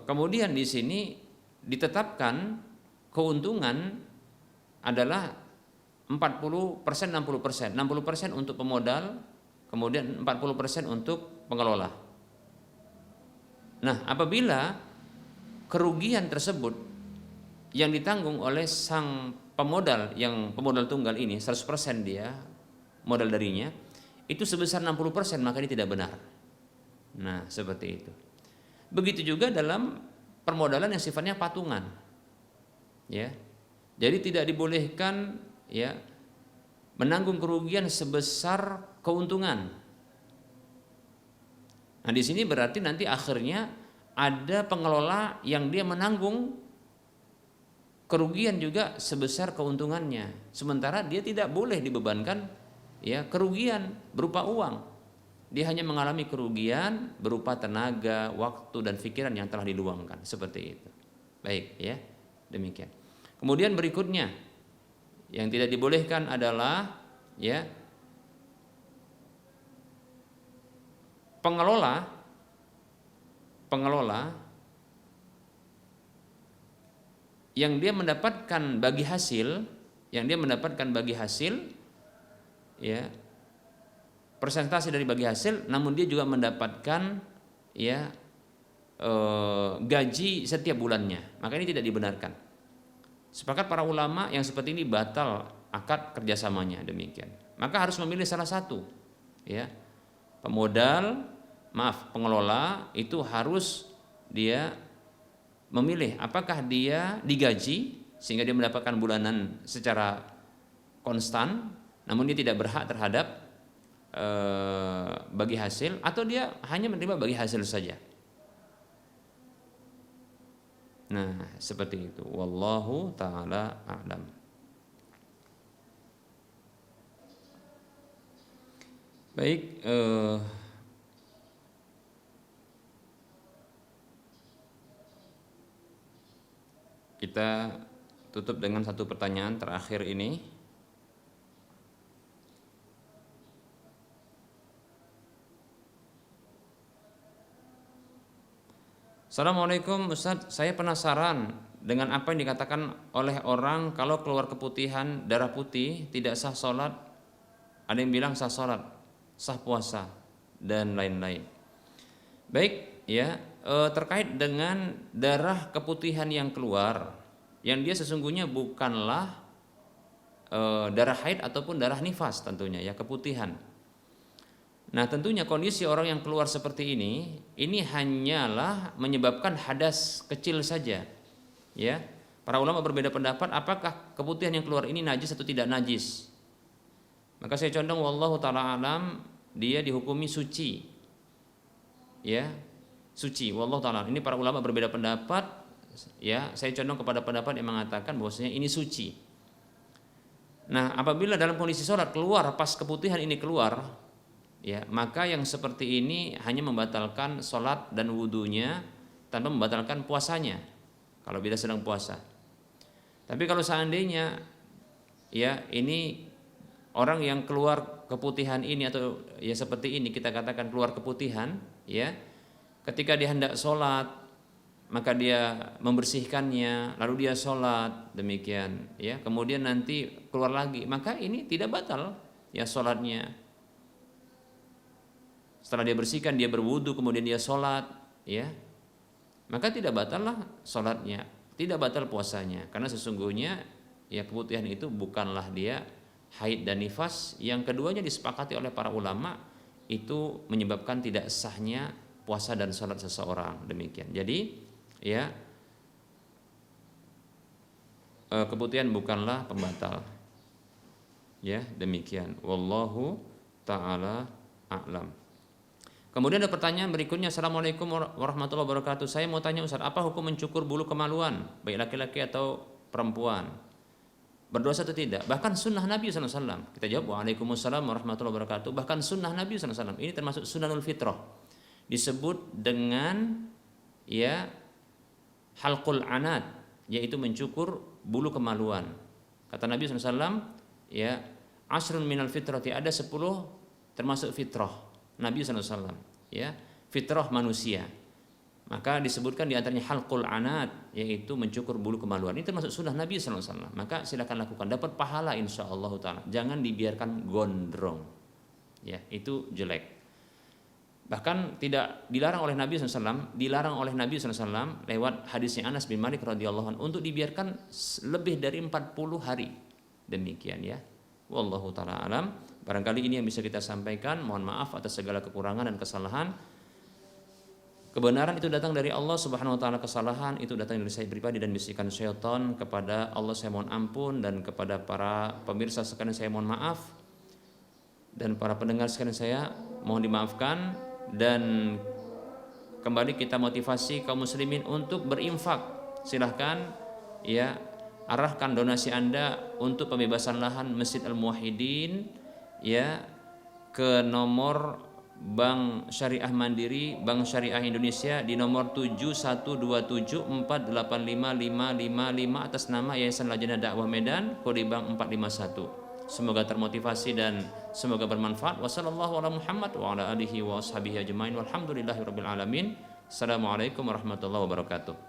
kemudian di sini ditetapkan keuntungan adalah 40%, 60%, 60% untuk pemodal, kemudian 40% untuk pengelola. Nah, apabila kerugian tersebut yang ditanggung oleh sang pemodal, yang pemodal tunggal ini 100% dia modal darinya itu sebesar 60%, maka ini tidak benar. Nah, seperti itu. Begitu juga dalam permodalan yang sifatnya patungan. Ya. Jadi tidak dibolehkan ya menanggung kerugian sebesar keuntungan. Nah, di sini berarti nanti akhirnya ada pengelola yang dia menanggung kerugian juga sebesar keuntungannya. Sementara dia tidak boleh dibebankan ya kerugian berupa uang. Dia hanya mengalami kerugian berupa tenaga, waktu dan pikiran yang telah diluangkan, seperti itu. Baik ya, demikian. Kemudian berikutnya yang tidak dibolehkan adalah ya pengelola yang dia mendapatkan bagi hasil, ya persentase dari bagi hasil, namun dia juga mendapatkan ya gaji setiap bulannya, maka ini tidak dibenarkan. Sepakat para ulama yang seperti ini batal akad kerjasamanya, demikian. Maka harus memilih salah satu, ya pengelola itu harus dia memilih apakah dia digaji sehingga dia mendapatkan bulanan secara konstan, namun dia tidak berhak terhadap bagi hasil, atau dia hanya menerima bagi hasil saja. Nah, seperti itu. Wallahu ta'ala a'lam. Baik, kita tutup dengan satu pertanyaan terakhir ini. Assalamualaikum Ustaz, saya penasaran dengan apa yang dikatakan oleh orang kalau keluar keputihan, darah putih, tidak sah sholat. Ada yang bilang sah sholat, sah puasa, dan lain-lain. Baik, ya, terkait dengan darah keputihan yang keluar, yang dia sesungguhnya bukanlah darah haid ataupun darah nifas tentunya, ya, keputihan. Nah, tentunya kondisi orang yang keluar seperti ini hanyalah menyebabkan hadas kecil saja. Ya. Para ulama berbeda pendapat apakah keputihan yang keluar ini najis atau tidak najis. Maka saya condong wallahu taala alam dia dihukumi suci. Ya, suci wallahu taala. Ini para ulama berbeda pendapat, ya. Saya condong kepada pendapat yang mengatakan bahwasanya ini suci. Nah, apabila dalam kondisi sholat keluar pas keputihan ini keluar, ya, maka yang seperti ini hanya membatalkan sholat dan wudhunya tanpa membatalkan puasanya kalau bila sedang puasa. Tapi kalau seandainya, ya, ini orang yang keluar keputihan ini atau ya seperti ini kita katakan keluar keputihan, ya, ketika dia hendak sholat maka dia membersihkannya lalu dia sholat demikian, ya, kemudian nanti keluar lagi, maka ini tidak batal, ya, sholatnya. Setelah dia bersihkan, dia berwudu, kemudian dia sholat, ya, maka tidak batallah sholatnya, tidak batal puasanya, karena sesungguhnya, ya, keputihan itu bukanlah dia haid dan nifas, yang keduanya disepakati oleh para ulama itu menyebabkan tidak sahnya puasa dan sholat seseorang, demikian. Jadi, ya, keputihan bukanlah pembatal, ya, demikian. Wallahu ta'ala a'lam. Kemudian ada pertanyaan berikutnya. Assalamualaikum warahmatullahi wabarakatuh. Saya mau tanya Ustaz, apa hukum mencukur bulu kemaluan baik laki-laki atau perempuan? Berdosa atau tidak? Bahkan sunnah Nabi SAW. Kita jawab waalaikumsalam warahmatullahi wabarakatuh. Bahkan sunnah Nabi SAW. Ini termasuk sunnahul fitrah. Disebut dengan, ya, halqul anat, yaitu mencukur bulu kemaluan. Kata Nabi SAW, ya, asrun minal fitrati, ada 10 termasuk fitrah Nabi SAW, ya, fitrah manusia. Maka disebutkan di antaranya halqul anat, yaitu mencukur bulu kemaluan. Ini termasuk sunnah Nabi SAW. Maka silakan lakukan, dapat pahala insyaallah taala. Jangan dibiarkan gondrong, ya, itu jelek. Bahkan tidak dilarang oleh Nabi SAW, dilarang oleh Nabi SAW lewat hadisnya Anas bin Malik radhiyallahu anhu untuk dibiarkan lebih dari 40 hari. Demikian, ya. Wallahu taala alam. Barangkali ini yang bisa kita sampaikan. Mohon maaf atas segala kekurangan dan kesalahan. Kebenaran itu datang dari Allah Subhanahu wa taala, kesalahan itu datang dari saya pribadi dan bisikan syaitan. Kepada Allah saya mohon ampun, dan kepada para pemirsa sekalian saya mohon maaf, dan para pendengar sekalian saya mohon dimaafkan. Dan kembali kita motivasi kaum muslimin untuk berinfak. Silahkan, ya, arahkan donasi Anda untuk pembebasan lahan Masjid Al-Muwahhidin, ya, ke nomor Bank Syariah Mandiri, Bank Syariah Indonesia di nomor 7127485555 atas nama Yayasan Lajnah Dakwah Medan, kode bank 451. Semoga termotivasi dan semoga bermanfaat. Wassallallahu ala Muhammad wa ala alihi wa ashabihi ajmain walhamdulillahirabbil alamin. Assalamualaikum warahmatullahi wabarakatuh.